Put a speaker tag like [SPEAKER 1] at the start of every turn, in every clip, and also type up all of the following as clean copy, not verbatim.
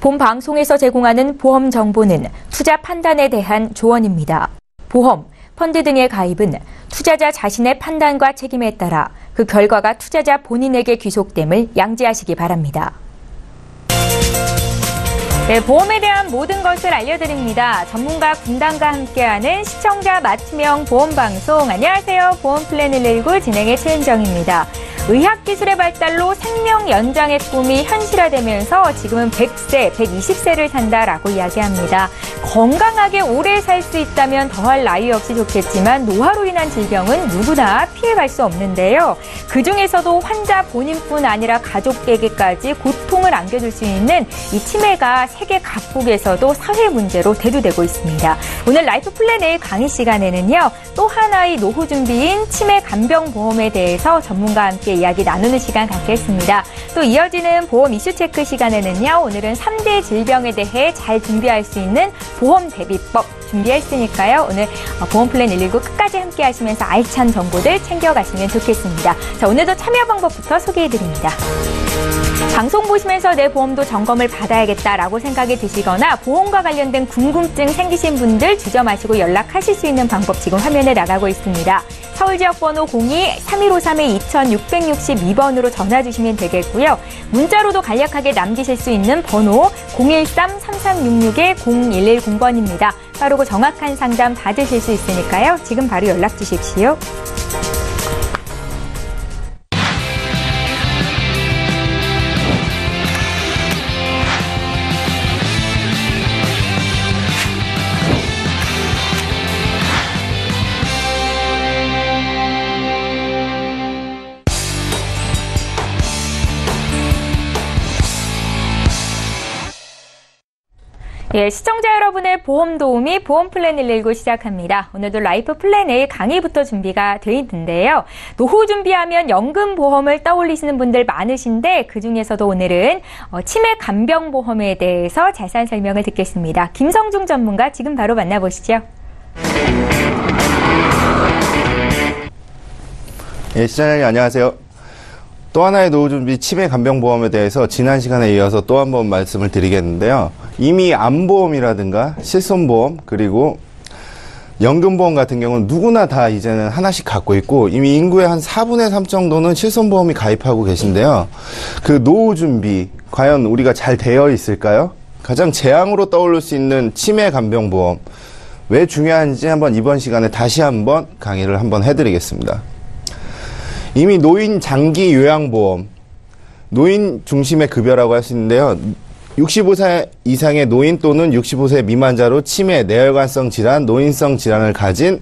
[SPEAKER 1] 본 방송에서 제공하는 보험 정보는 투자 판단에 대한 조언입니다. 보험, 펀드 등의 가입은 투자자 자신의 판단과 책임에 따라 그 결과가 투자자 본인에게 귀속됨을 양지하시기 바랍니다. 네, 보험에 대한 모든 것을 알려드립니다. 전문가 군단과 함께하는 시청자 맞춤형 보험방송. 안녕하세요. 보험플랜 119 진행의 최은정입니다. 의학기술의 발달로 생명 연장의 꿈이 현실화되면서 지금은 100세, 120세를 산다라고 이야기합니다. 건강하게 오래 살 수 있다면 더할 나위 없이 좋겠지만 노화로 인한 질병은 누구나 피해갈 수 없는데요. 그중에서도 환자 본인뿐 아니라 가족에게까지 고통을 안겨줄 수 있는 이 치매가 세계 각국에서도 사회 문제로 대두되고 있습니다. 오늘 라이프 플랜 A 강의 시간에는요. 또 하나의 노후 준비인 치매 간병보험에 대해서 전문가와 함께 이야기 나누는 시간 갖겠습니다. 또 이어지는 보험 이슈 체크 시간에는요. 오늘은 3대 질병에 대해 잘 준비할 수 있는 보험 대비법 준비했으니까요. 오늘 보험 플랜 119 끝까지 함께 하시면서 알찬 정보들 챙겨가시면 좋겠습니다. 자, 오늘도 참여 방법부터 소개해드립니다. 방송 보시면서 내 보험도 점검을 받아야겠다라고 생각이 드시거나 보험과 관련된 궁금증 생기신 분들 주저 마시고 연락하실 수 있는 방법 지금 화면에 나가고 있습니다. 서울지역번호 02-3153-2662번으로 전화 주시면 되겠고요. 문자로도 간략하게 남기실 수 있는 번호 013-3366-0110번입니다. 빠르고 정확한 상담 받으실 수 있으니까요. 지금 바로 연락 주십시오. 예, 시청자 여러분의 보험 도우미 보험 플랜 119 시작합니다. 오늘도 라이프 플랜 A 강의부터 준비가 돼 있는데요. 노후 준비하면 연금 보험을 떠올리시는 분들 많으신데 그중에서도 오늘은 치매 간병 보험에 대해서 자세한 설명을 듣겠습니다. 김성중 전문가 지금 바로 만나보시죠.
[SPEAKER 2] 예, 시청자님 안녕하세요. 또 하나의 노후 준비 치매 간병보험에 대해서 지난 시간에 이어서 또 한 번 말씀을 드리겠는데요. 이미 암보험이라든가 실손보험 그리고 연금보험 같은 경우는 누구나 다 이제는 하나씩 갖고 있고 이미 인구의 한 4분의 3 정도는 실손보험이 가입하고 계신데요. 그 노후 준비 과연 우리가 잘 되어 있을까요? 가장 재앙으로 떠오를 수 있는 치매 간병보험 왜 중요한지 한번 이번 시간에 다시 한번 강의를 한번 해드리겠습니다. 이미 노인 장기 요양보험, 노인 중심의 급여라고 할 수 있는데요. 65세 이상의 노인 또는 65세 미만자로 치매, 뇌혈관성 질환, 노인성 질환을 가진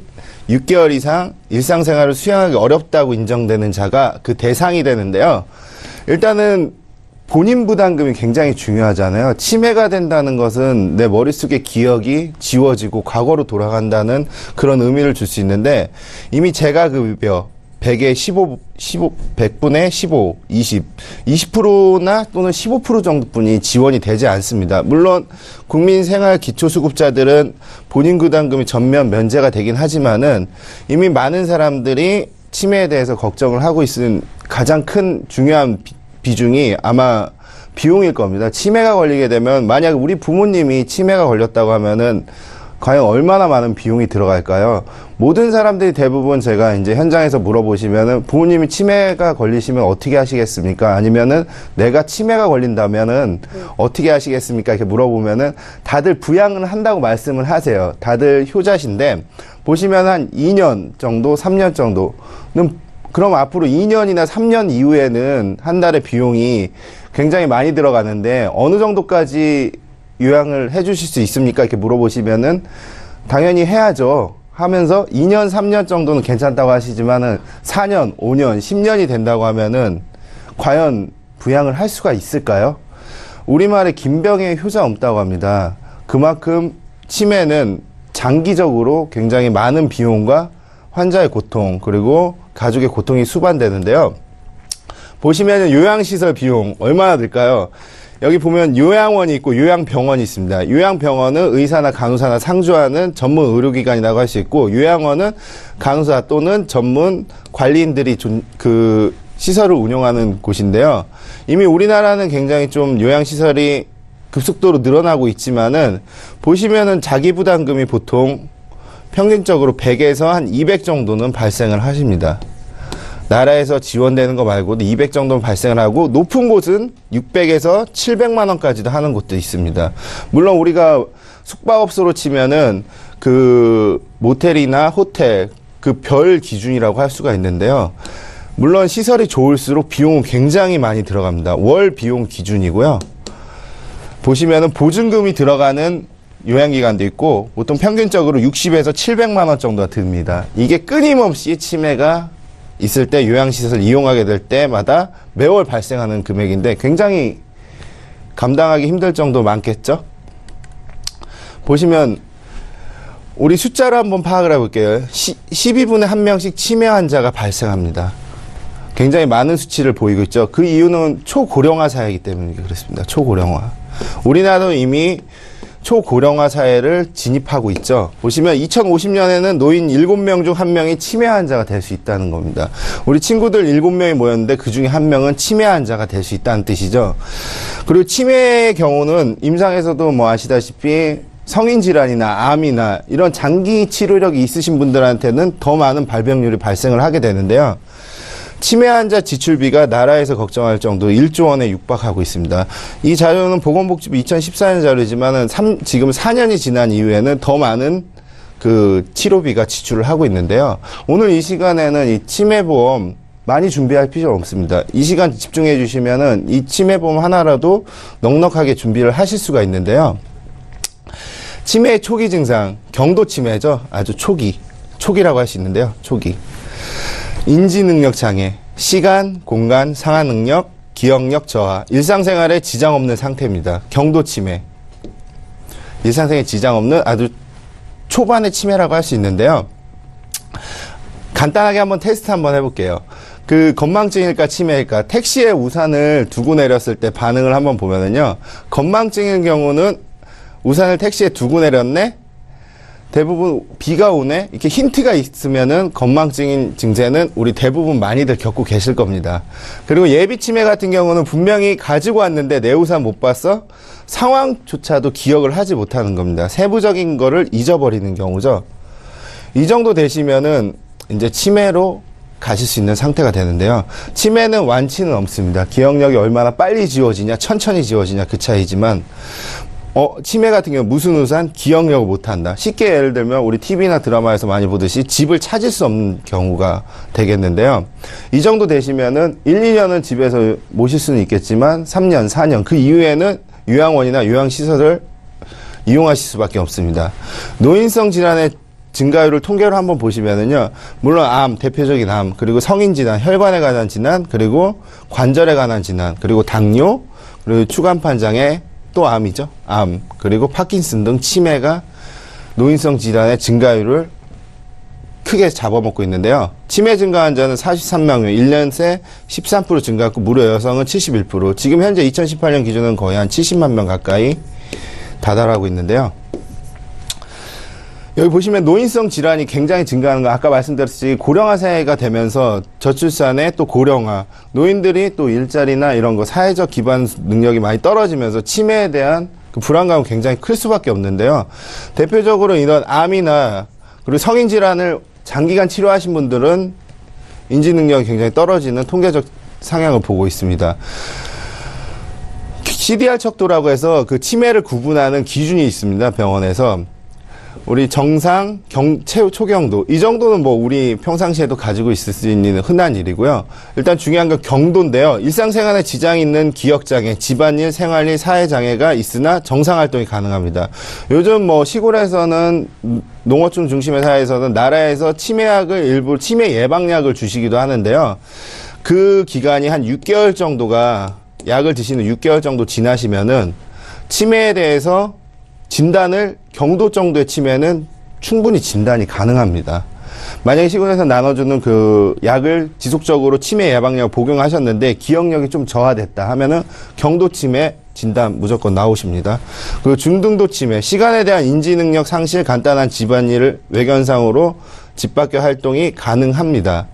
[SPEAKER 2] 6개월 이상 일상생활을 수행하기 어렵다고 인정되는 자가 그 대상이 되는데요. 일단은 본인 부담금이 굉장히 중요하잖아요. 치매가 된다는 것은 내 머릿속의 기억이 지워지고 과거로 돌아간다는 그런 의미를 줄 수 있는데 이미 재가급여 100에 100분의 15, 20%나 또는 15% 정도뿐이 지원이 되지 않습니다. 물론 국민생활기초수급자들은 본인 부담금이 전면 면제가 되긴 하지만은 이미 많은 사람들이 치매에 대해서 걱정을 하고 있는 가장 큰 중요한 비중이 아마 비용일 겁니다. 치매가 걸리게 되면 만약 우리 부모님이 치매가 걸렸다고 하면은 과연 얼마나 많은 비용이 들어갈까요? 모든 사람들이 대부분 제가 이제 현장에서 물어보시면은 부모님이 치매가 걸리시면 어떻게 하시겠습니까? 아니면은 내가 치매가 걸린다면은 어떻게 하시겠습니까? 이렇게 물어보면은 다들 부양을 한다고 말씀을 하세요. 다들 효자신데 보시면 한 2년 정도, 3년 정도는 그럼 앞으로 2년이나 3년 이후에는 한 달의 비용이 굉장히 많이 들어가는데 어느 정도까지 요양을 해주실 수 있습니까? 이렇게 물어보시면은 당연히 해야죠. 하면서 2년, 3년 정도는 괜찮다고 하시지만은 4년, 5년, 10년이 된다고 하면은 과연 부양을 할 수가 있을까요? 우리말에 긴병에 효자 없다고 합니다. 그만큼 치매는 장기적으로 굉장히 많은 비용과 환자의 고통 그리고 가족의 고통이 수반되는데요. 보시면은 요양시설 비용 얼마나 들까요? 여기 보면 요양원이 있고 요양병원이 있습니다. 요양병원은 의사나 간호사나 상주하는 전문 의료기관이라고 할 수 있고 요양원은 간호사 또는 전문 관리인들이 시설을 운영하는 곳인데요. 이미 우리나라는 굉장히 좀 요양시설이 급속도로 늘어나고 있지만은 보시면은 자기 부담금이 보통 평균적으로 100에서 한 200 정도는 발생을 하십니다. 나라에서 지원되는 거 말고도 200 정도는 발생을 하고 높은 곳은 600에서 700만 원까지도 하는 곳도 있습니다. 물론 우리가 숙박업소로 치면은 그 모텔이나 호텔 그 별 기준이라고 할 수가 있는데요. 물론 시설이 좋을수록 비용은 굉장히 많이 들어갑니다. 월 비용 기준이고요. 보시면은 보증금이 들어가는 요양기관도 있고 보통 평균적으로 60에서 700만 원 정도가 듭니다. 이게 끊임없이 치매가 있을 때 요양시설 이용하게 될 때마다 매월 발생하는 금액인데 굉장히 감당하기 힘들 정도 많겠죠? 보시면 우리 숫자로 한번 파악을 해볼게요. 12분에 1명씩 치매 환자가 발생합니다. 굉장히 많은 수치를 보이고 있죠. 그 이유는 초고령화 사회이기 때문에 그렇습니다. 초고령화. 우리나라도 이미 초고령화 사회를 진입하고 있죠. 보시면 2050년에는 노인 7명 중 1명이 치매 환자가 될 수 있다는 겁니다. 우리 친구들 7명이 모였는데 그 중에 1명은 치매 환자가 될 수 있다는 뜻이죠. 그리고 치매의 경우는 임상에서도 뭐 아시다시피 성인 질환이나 암이나 이런 장기 치료력이 있으신 분들한테는 더 많은 발병률이 발생을 하게 되는데요. 치매 환자 지출비가 나라에서 걱정할 정도로 1조 원에 육박하고 있습니다. 이 자료는 보건복지부 2014년 자료지만은 지금 4년이 지난 이후에는 더 많은 그 치료비가 지출을 하고 있는데요. 오늘 이 시간에는 이 치매보험 많이 준비할 필요 없습니다. 이 시간 집중해 주시면은 이 치매보험 하나라도 넉넉하게 준비를 하실 수가 있는데요. 치매의 초기 증상, 경도치매죠. 아주 초기라고 할 수 있는데요. 초기. 인지능력 장애, 시간, 공간, 상하 능력, 기억력 저하, 일상생활에 지장 없는 상태입니다. 경도치매. 일상생활에 지장 없는 아주 초반의 치매라고 할 수 있는데요. 간단하게 한번 테스트 한번 해볼게요. 그 건망증일까 치매일까? 택시에 우산을 두고 내렸을 때 반응을 한번 보면은요. 건망증인 경우는 우산을 택시에 두고 내렸네? 대부분 비가 오네? 이렇게 힌트가 있으면은 건망증인 증세는 우리 대부분 많이들 겪고 계실 겁니다. 그리고 예비 치매 같은 경우는 분명히 가지고 왔는데 내 우산 못 봤어? 상황조차도 기억을 하지 못하는 겁니다. 세부적인 거를 잊어버리는 경우죠. 이 정도 되시면은 이제 치매로 가실 수 있는 상태가 되는데요. 치매는 완치는 없습니다. 기억력이 얼마나 빨리 지워지냐, 천천히 지워지냐 그 차이지만 치매 같은 경우 무슨 우산? 기억력을 못한다. 쉽게 예를 들면 우리 TV나 드라마에서 많이 보듯이 집을 찾을 수 없는 경우가 되겠는데요. 이 정도 되시면은 1, 2년은 집에서 모실 수는 있겠지만 3년, 4년 그 이후에는 요양원이나 요양시설을 이용하실 수밖에 없습니다. 노인성 질환의 증가율을 통계로 한번 보시면은요. 물론 암, 대표적인 암, 그리고 성인 질환, 혈관에 관한 질환, 그리고 관절에 관한 질환, 그리고 당뇨, 그리고 추간판 장애, 또 암이죠. 암, 그리고 파킨슨 등 치매가 노인성 질환의 증가율을 크게 잡아먹고 있는데요. 치매 증가 환자는 43명, 1년 새 13% 증가했고 무려 여성은 71%, 지금 현재 2018년 기준은 거의 한 70만 명 가까이 다달하고 있는데요. 여기 보시면 노인성 질환이 굉장히 증가하는 거 아까 말씀드렸듯이 고령화 사회가 되면서 저출산에 또 고령화, 노인들이 또 일자리나 이런 거 사회적 기반 능력이 많이 떨어지면서 치매에 대한 그 불안감은 굉장히 클 수밖에 없는데요. 대표적으로 이런 암이나 그리고 성인 질환을 장기간 치료하신 분들은 인지 능력이 굉장히 떨어지는 통계적 상향을 보고 있습니다. CDR 척도라고 해서 그 치매를 구분하는 기준이 있습니다. 병원에서. 우리 정상, 초경도 이 정도는 뭐 우리 평상시에도 가지고 있을 수 있는 흔한 일이고요. 일단 중요한 건 경도인데요. 일상생활에 지장이 있는 기억장애, 집안일, 생활일, 사회장애가 있으나 정상활동이 가능합니다. 요즘 뭐 시골에서는 농어촌 중심의 사회에서는 나라에서 치매약을 일부 치매 예방약을 주시기도 하는데요. 그 기간이 한 6개월 정도가 약을 드시는 6개월 정도 지나시면은 치매에 대해서 진단을 경도 정도의 치매는 충분히 진단이 가능합니다. 만약에 시골에서 나눠주는 그 약을 지속적으로 치매 예방약 복용하셨는데 기억력이 좀 저하됐다 하면은 경도 치매 진단 무조건 나오십니다. 그리고 중등도 치매, 시간에 대한 인지 능력 상실, 간단한 집안일을 외견상으로 집 밖의 활동이 가능합니다.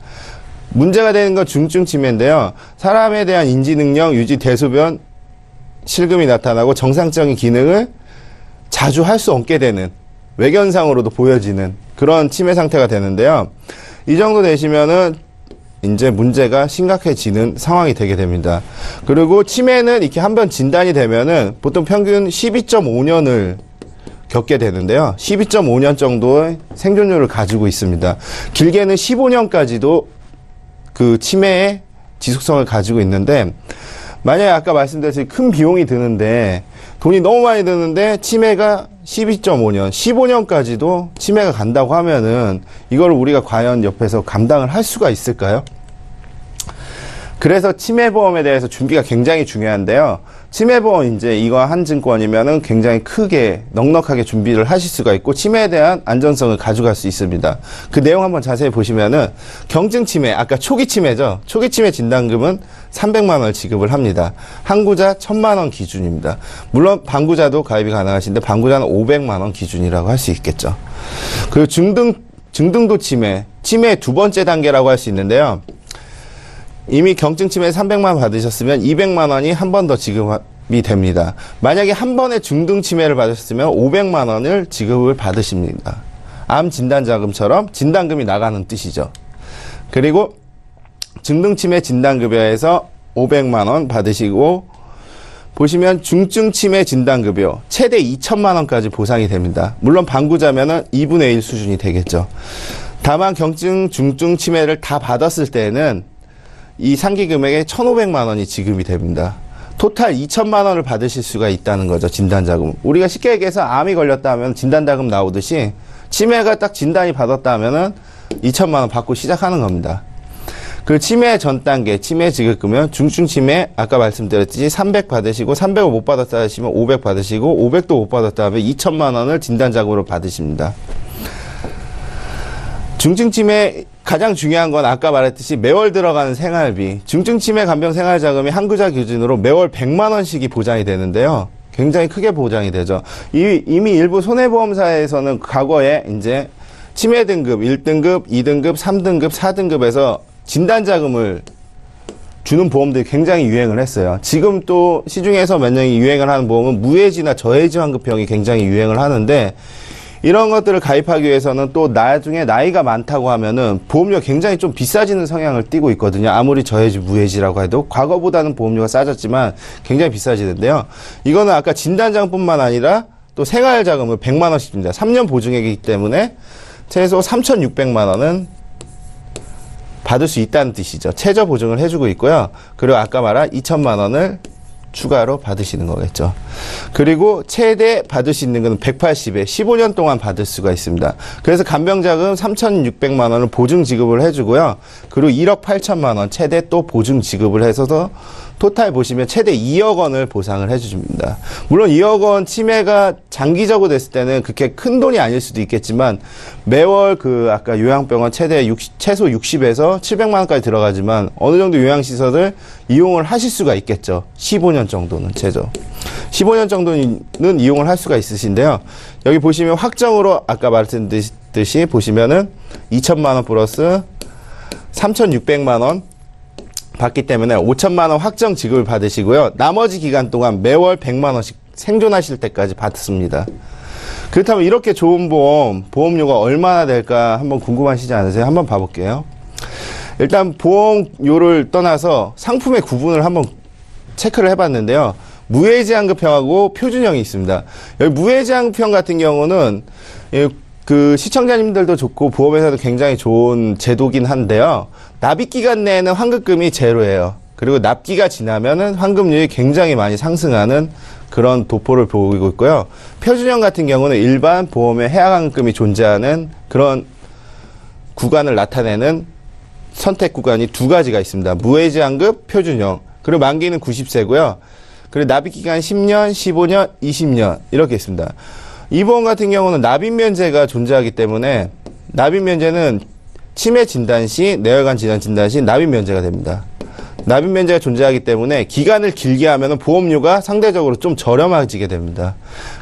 [SPEAKER 2] 문제가 되는 건 중증 치매인데요. 사람에 대한 인지 능력, 유지, 대소변 실금이 나타나고 정상적인 기능을 자주 할 수 없게 되는, 외견상으로도 보여지는 그런 치매 상태가 되는데요. 이 정도 되시면은 이제 문제가 심각해지는 상황이 되게 됩니다. 그리고 치매는 이렇게 한번 진단이 되면은 보통 평균 12.5년을 겪게 되는데요. 12.5년 정도의 생존율을 가지고 있습니다. 길게는 15년까지도 그 치매의 지속성을 가지고 있는데, 만약에 아까 말씀드렸듯이 큰 비용이 드는데, 돈이 너무 많이 드는데 치매가 12.5년, 15년까지도 치매가 간다고 하면은 이걸 우리가 과연 옆에서 감당을 할 수가 있을까요? 그래서 치매보험에 대해서 준비가 굉장히 중요한데요. 치매보험 이제 이거 한 증권이면은 굉장히 크게 넉넉하게 준비를 하실 수가 있고, 치매에 대한 안전성을 가져갈 수 있습니다. 그 내용 한번 자세히 보시면은, 경증 치매, 아까 초기 치매죠. 초기 치매 진단금은 300만 원을 지급을 합니다. 한구자 1000만 원 기준입니다. 물론 반구자도 가입이 가능하신데 반구자는 500만 원 기준이라고 할 수 있겠죠. 그리고 중등도 치매, 치매의 두 번째 단계라고 할 수 있는데요. 이미 경증 치매 300만 원 받으셨으면 200만 원이 한 번 더 지급이 됩니다. 만약에 한 번에 중등 치매를 받으셨으면 500만 원을 지급을 받으십니다. 암 진단자금처럼 진단금이 나가는 뜻이죠. 그리고 중등 치매 진단급여에서 500만 원 받으시고, 보시면 중증 치매 진단급여 최대 2천만 원까지 보상이 됩니다. 물론 반구자면은 2분의 1 수준이 되겠죠. 다만 경증, 중증 치매를 다 받았을 때는 이 상기 금액에 1,500만 원이 지급이 됩니다. 토탈 2천만 원을 받으실 수가 있다는 거죠, 진단자금. 우리가 쉽게 얘기해서 암이 걸렸다 하면 진단자금 나오듯이 치매가 딱 진단이 받았다 하면은 2천만 원 받고 시작하는 겁니다. 그 치매 전 단계, 치매 지급금은 중증 치매, 아까 말씀드렸듯이 300 받으시고, 300을 못 받았다 하시면 500 받으시고, 500도 못 받았다 하면 2천만 원을 진단자금으로 받으십니다. 중증 치매 가장 중요한 건 아까 말했듯이 매월 들어가는 생활비. 중증 치매 간병 생활자금이 한구자 기준으로 매월 100만 원씩이 보장이 되는데요. 굉장히 크게 보장이 되죠. 이미 일부 손해보험사에서는 과거에 이제 치매 등급 1등급, 2등급, 3등급, 4등급에서 진단자금을 주는 보험들이 굉장히 유행을 했어요. 지금 또 시중에서 몇 년이 유행을 하는 보험은 무해지나 저해지 환급형이 굉장히 유행을 하는데, 이런 것들을 가입하기 위해서는 또 나중에 나이가 많다고 하면은 보험료가 굉장히 좀 비싸지는 성향을 띠고 있거든요. 아무리 저해지, 무해지라고 해도 과거보다는 보험료가 싸졌지만 굉장히 비싸지는데요. 이거는 아까 진단자금뿐만 아니라 또 생활자금을 100만 원씩 줍니다. 3년 보증액이기 때문에 최소 3,600만 원은 받을 수 있다는 뜻이죠. 최저 보증을 해주고 있고요. 그리고 아까 말한 2천만 원을 추가로 받으시는 거겠죠. 그리고 최대 받을 수 있는 건 180에 15년 동안 받을 수가 있습니다. 그래서 간병자금 3,600만 원을 보증 지급을 해주고요. 그리고 1억 8천만 원 최대 또 보증 지급을 해서도 토탈 보시면 최대 2억 원을 보상을 해줍니다. 물론 2억 원 치매가 장기적으로 됐을 때는 그렇게 큰 돈이 아닐 수도 있겠지만, 매월 그 아까 요양병원 최소 60에서 700만 원까지 들어가지만 어느 정도 요양시설을 이용을 하실 수가 있겠죠. 15년 정도는 최저. 15년 정도는 이용을 할 수가 있으신데요. 여기 보시면 확정으로 아까 말씀드렸듯이 보시면은 2천만 원 플러스 3,600만 원 받기 때문에 5천만 원 확정 지급을 받으시고요. 나머지 기간 동안 매월 100만 원씩 생존하실 때까지 받습니다. 그렇다면 이렇게 좋은 보험료가 얼마나 될까 한번 궁금하시지 않으세요? 한번 봐볼게요. 일단 보험료를 떠나서 상품의 구분을 한번 체크를 해봤는데요. 무해지환급형하고 표준형이 있습니다. 여기 무해지환급형 같은 경우는 그 시청자님들도 좋고 보험회사도 굉장히 좋은 제도긴 한데요. 납입기간 내에는 환급금이 제로예요. 그리고 납기가 지나면은 환급률이 굉장히 많이 상승하는 그런 도포를 보이고 있고요. 표준형 같은 경우는 일반 보험에 해약환급금이 존재하는 그런 구간을 나타내는 선택 구간이 두 가지가 있습니다. 무해지환급, 표준형. 그리고 만기는 90세고요. 그리고 납입기간 10년, 15년, 20년 이렇게 있습니다. 이 보험 같은 경우는 납입면제가 존재하기 때문에 납입면제는 치매 진단 시, 뇌혈관 질환 진단 시 납입면제가 됩니다. 납입면제가 존재하기 때문에 기간을 길게 하면 보험료가 상대적으로 좀 저렴해지게 됩니다.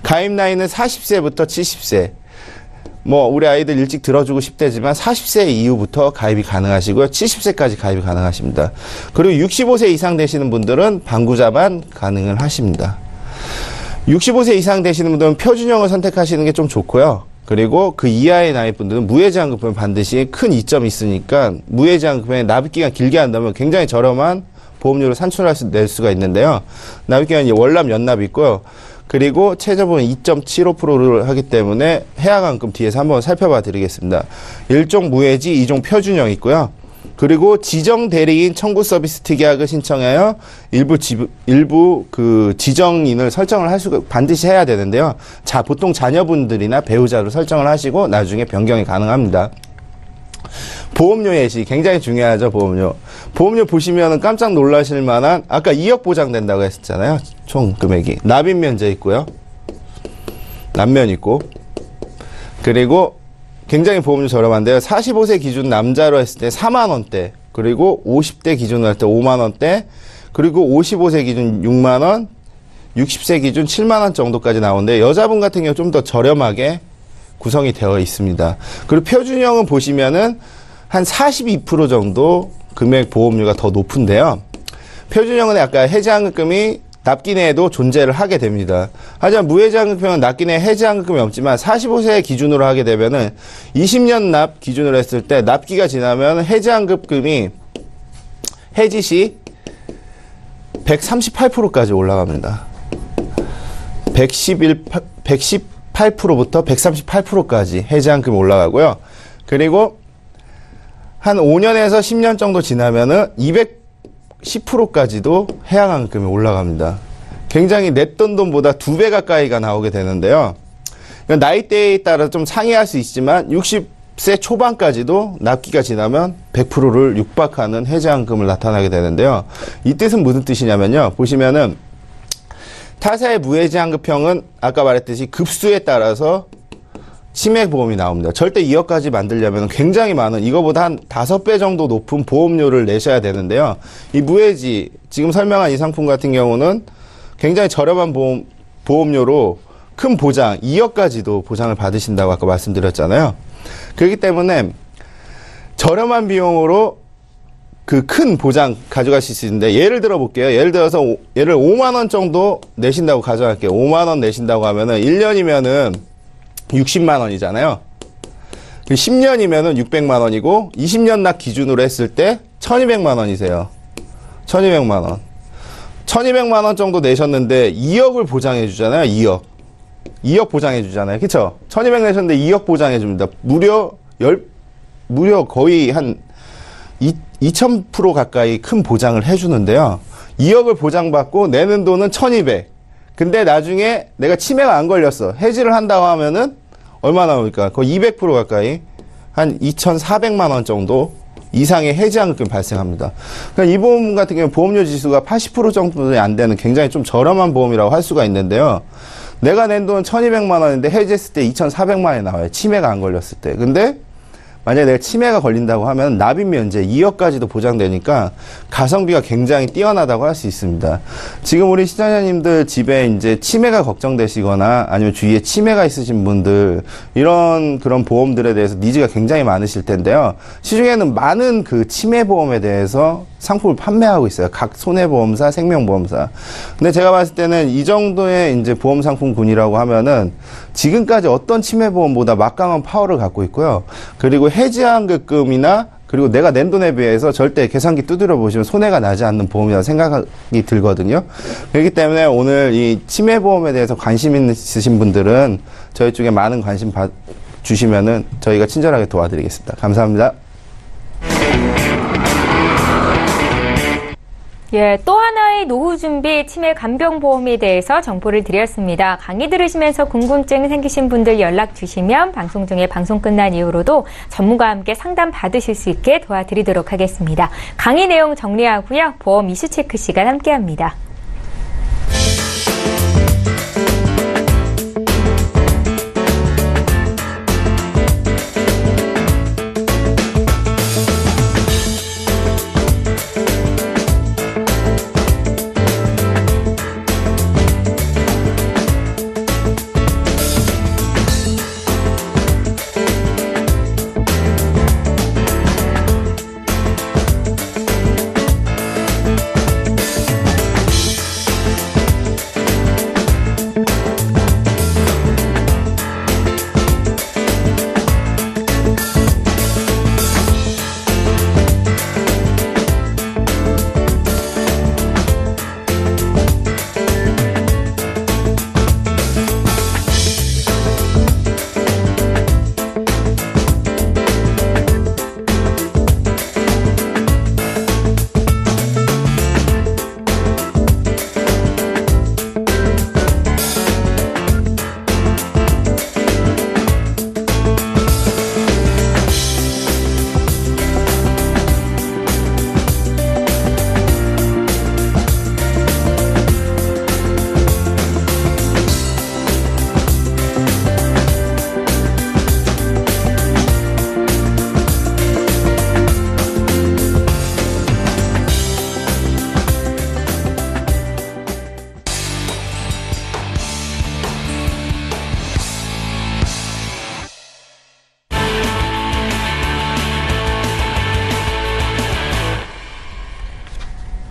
[SPEAKER 2] 가입 나이는 40세부터 70세. 뭐 우리 아이들 일찍 들어주고 싶대지만 40세 이후부터 가입이 가능하시고요. 70세까지 가입이 가능하십니다. 그리고 65세 이상 되시는 분들은 방구자만 가능을 하십니다. 65세 이상 되시는 분들은 표준형을 선택하시는 게 좀 좋고요. 그리고 그 이하의 나이 분들은 무해지환급은 반드시 큰 이점이 있으니까 무해지환급에 납입기간 길게 한다면 굉장히 저렴한 보험료를 낼 수가 있는데요. 납입기간이 월납, 연납이 있고요. 그리고 최저보험 2.75%를 하기 때문에 해약환급 뒤에서 한번 살펴봐 드리겠습니다. 1종 무해지, 2종 표준형 있고요. 그리고 지정 대리인 청구 서비스 특약을 신청하여 일부 그 지정인을 설정을 할 수가 반드시 해야 되는데요. 보통 자녀분들이나 배우자를 설정을 하시고 나중에 변경이 가능합니다. 보험료 예시 굉장히 중요하죠. 보험료 보시면 깜짝 놀라실 만한, 아까 2억 보장된다고 했었잖아요. 총 금액이. 납입 면제 있고요. 남면 있고. 그리고 굉장히 보험료 저렴한데요. 45세 기준 남자로 했을 때 4만 원대, 그리고 50대 기준으로 할 때 5만 원대, 그리고 55세 기준 6만 원, 60세 기준 7만 원 정도까지 나오는데 여자분 같은 경우 좀 더 저렴하게 구성이 되어 있습니다. 그리고 표준형은 보시면은 한 42% 정도 금액 보험료가 더 높은데요. 표준형은 아까 해지환급금이 납기 내에도 존재를 하게 됩니다. 하지만 무해지환급금은 납기 내에 해지환급금이 없지만 45세 기준으로 하게 되면은 20년 납 기준으로 했을 때 납기가 지나면 해지환급금이 해지 시 138%까지 올라갑니다. 118%부터 138%까지 해지환급이 올라가고요. 그리고 한 5년에서 10년 정도 지나면은 210%까지도 해약환급금이 올라갑니다. 굉장히 냈던 돈보다 2배 가까이가 나오게 되는데요. 나이대에 따라 좀 상이할 수 있지만 60세 초반까지도 납기가 지나면 100%를 육박하는 해지환급금을 나타나게 되는데요. 이 뜻은 무슨 뜻이냐면요. 보시면은 타사의 무해지환급형은 아까 말했듯이 급수에 따라서 치매보험이 나옵니다. 절대 2억까지 만들려면 굉장히 많은, 이거보다 한 5배 정도 높은 보험료를 내셔야 되는데요. 이 무해지, 지금 설명한 이 상품 같은 경우는 굉장히 저렴한 보험료로 큰 보장, 2억까지도 보장을 받으신다고 아까 말씀드렸잖아요. 그렇기 때문에 저렴한 비용으로 그 큰 보장 가져가실 수 있는데, 예를 들어 볼게요. 예를 들어서 얘를 5만 원 정도 내신다고 가져갈게요. 5만 원 내신다고 하면은 1년이면은 60만 원이잖아요. 10년이면은 600만 원이고 20년 납 기준으로 했을 때 1200만 원이세요. 1200만 원. 1200만 원 정도 내셨는데 2억을 보장해 주잖아요. 2억 보장해 주잖아요. 그쵸? 1200 내셨는데 2억 보장해 줍니다. 무려 거의 한 2000% 가까이 큰 보장을 해 주는데요. 2억을 보장받고 내는 돈은 1200. 근데 나중에 내가 치매가 안 걸렸어. 해지를 한다고 하면은 얼마 나옵니까? 거의 200% 가까이 한 2,400만 원 정도 이상의 해지환급금이 발생합니다. 그러니까 이 보험 같은 경우는 보험료 지수가 80% 정도 안 되는 굉장히 좀 저렴한 보험이라고 할 수가 있는데요. 내가 낸 돈은 1,200만 원인데 해지했을 때 2,400만 원이 나와요. 치매가 안 걸렸을 때. 근데 만약에 내가 치매가 걸린다고 하면 납입 면제 2억까지도 보장되니까 가성비가 굉장히 뛰어나다고 할 수 있습니다. 지금 우리 시청자님들 집에 이제 치매가 걱정되시거나 아니면 주위에 치매가 있으신 분들, 이런 그런 보험들에 대해서 니즈가 굉장히 많으실 텐데요. 시중에는 많은 그 치매 보험에 대해서 상품을 판매하고 있어요. 각 손해보험사, 생명보험사. 근데 제가 봤을 때는 이 정도의 이제 보험 상품군이라고 하면은 지금까지 어떤 치매보험보다 막강한 파워를 갖고 있고요. 그리고 해지환급금이나 그리고 내가 낸 돈에 비해서 절대 계산기 두드려 보시면 손해가 나지 않는 보험이라고 생각이 들거든요. 그렇기 때문에 오늘 이 치매보험에 대해서 관심 있으신 분들은 저희 쪽에 많은 관심 주시면은 저희가 친절하게 도와드리겠습니다. 감사합니다.
[SPEAKER 1] 예, 또 하나의 노후 준비 치매 간병 보험에 대해서 정보를 드렸습니다. 강의 들으시면서 궁금증 생기신 분들 연락 주시면 방송 중에 방송 끝난 이후로도 전문가와 함께 상담 받으실 수 있게 도와드리도록 하겠습니다. 강의 내용 정리하고요. 보험 이슈 체크 시간 함께합니다.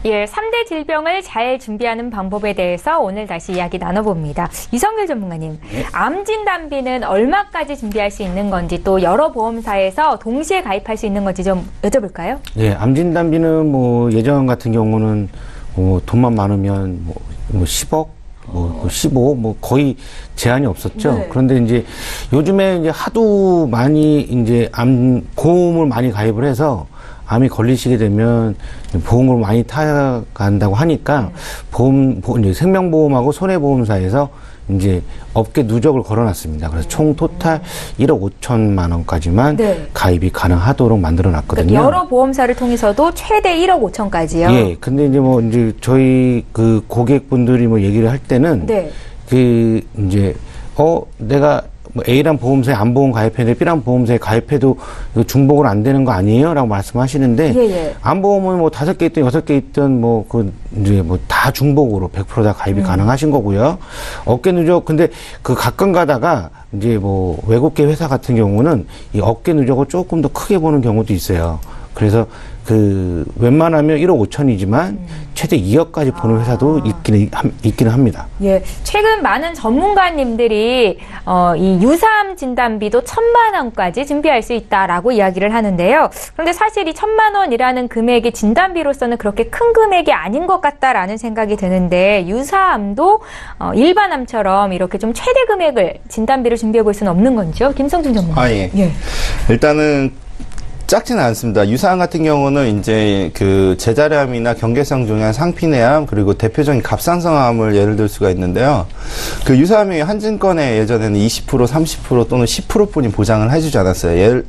[SPEAKER 1] 예, 3대 질병을 잘 준비하는 방법에 대해서 오늘 다시 이야기 나눠봅니다. 이성길 전문가님, 암 진단비는 얼마까지 준비할 수 있는 건지 또 여러 보험사에서 동시에 가입할 수 있는 건지 좀 여쭤볼까요?
[SPEAKER 3] 예, 암 진단비는 뭐 예전 같은 경우는 돈만 많으면 뭐 10억, 15, 거의 제한이 없었죠.
[SPEAKER 1] 네.
[SPEAKER 3] 그런데 이제 요즘에 이제 하도 많이 이제 보험을 많이 가입을 해서 암이 걸리시게 되면 보험을 많이 타간다고 하니까 이제 생명보험하고 손해보험사에서 이제 업계 누적을 걸어놨습니다. 그래서 총 토탈 1억 5천만 원까지만
[SPEAKER 1] 네.
[SPEAKER 3] 가입이 가능하도록 만들어놨거든요.
[SPEAKER 1] 그러니까 여러 보험사를 통해서도 최대 1억 5천까지요.
[SPEAKER 3] 예. 근데 이제 저희 그 고객분들이 얘기를 할 때는
[SPEAKER 1] 네.
[SPEAKER 3] 이제 내가 A란 보험사에 암보험 가입했는데 B란 보험사에 가입해도 이거 중복은 안 되는 거 아니에요? 라고 말씀하시는데
[SPEAKER 1] 예.
[SPEAKER 3] 암보험은 5개 있든 6개 있든 이제 다 중복으로 100% 다 가입이 가능하신 거고요. 어깨 누적 근데 그 가끔 가다가 이제 외국계 회사 같은 경우는 이 어깨 누적을 조금 더 크게 보는 경우도 있어요. 그래서 웬만하면 1억 5천이지만 최대 2억까지 보는 회사도 있기는 합니다.
[SPEAKER 1] 예, 최근 많은 전문가님들이 이 유사암 진단비도 1,000만 원까지 준비할 수 있다라고 이야기를 하는데요. 그런데 사실 이 1,000만 원이라는 금액이 진단비로서는 그렇게 큰 금액이 아닌 것 같다라는 생각이 드는데 유사암도 일반암처럼 이렇게 좀 최대 금액을 진단비를 준비해 볼 수는 없는 건지요? 김성준 전문가.
[SPEAKER 2] 예.
[SPEAKER 1] 예.
[SPEAKER 2] 일단은 작지는 않습니다. 유사암 같은 경우는 이제 제자리암이나 경계성 종양, 상피내암, 그리고 대표적인 갑상선암을 예를 들 수가 있는데요. 유사암이 한증권에 예전에는 20%, 30% 또는 10%뿐이 보장을 해주지 않았어요.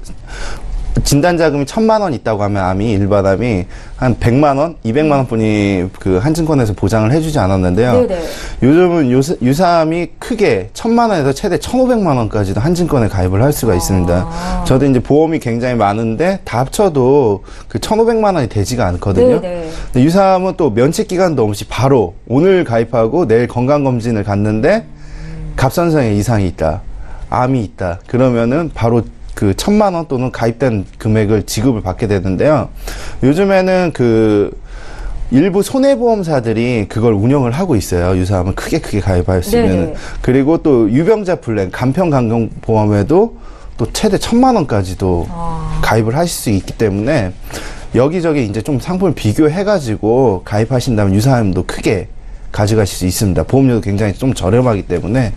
[SPEAKER 2] 진단 자금이 1,000만 원 있다고 하면 암이 일반암이 한 100만 원, 200만 원뿐이 한증권에서 보장을 해주지 않았는데요.
[SPEAKER 1] 네네.
[SPEAKER 2] 요즘은 유사암이 크게 1,000만 원에서 최대 1,500만 원까지도 한증권에 가입을 할 수가 있습니다. 저도 이제 보험이 굉장히 많은데 다 합쳐도 1,500만 원이 되지가 않거든요.
[SPEAKER 1] 네네.
[SPEAKER 2] 근데 유사암은 또 면책 기간도 없이 바로 오늘 가입하고 내일 건강검진을 갔는데 갑상선에 이상이 있다, 암이 있다. 그러면은 바로 1,000만 원 또는 가입된 금액을 지급을 받게 되는데요. 요즘에는 일부 손해보험사들이 그걸 운영을 하고 있어요. 유사암은 크게 가입할 수 있는. 그리고 또 유병자 플랜, 간편간경보험에도 또 최대 1,000만 원까지도 가입을 하실 수 있기 때문에 여기저기 이제 좀 상품을 비교해가지고 가입하신다면 유사암도 크게 가져가실 수 있습니다. 보험료도 굉장히 좀 저렴하기 때문에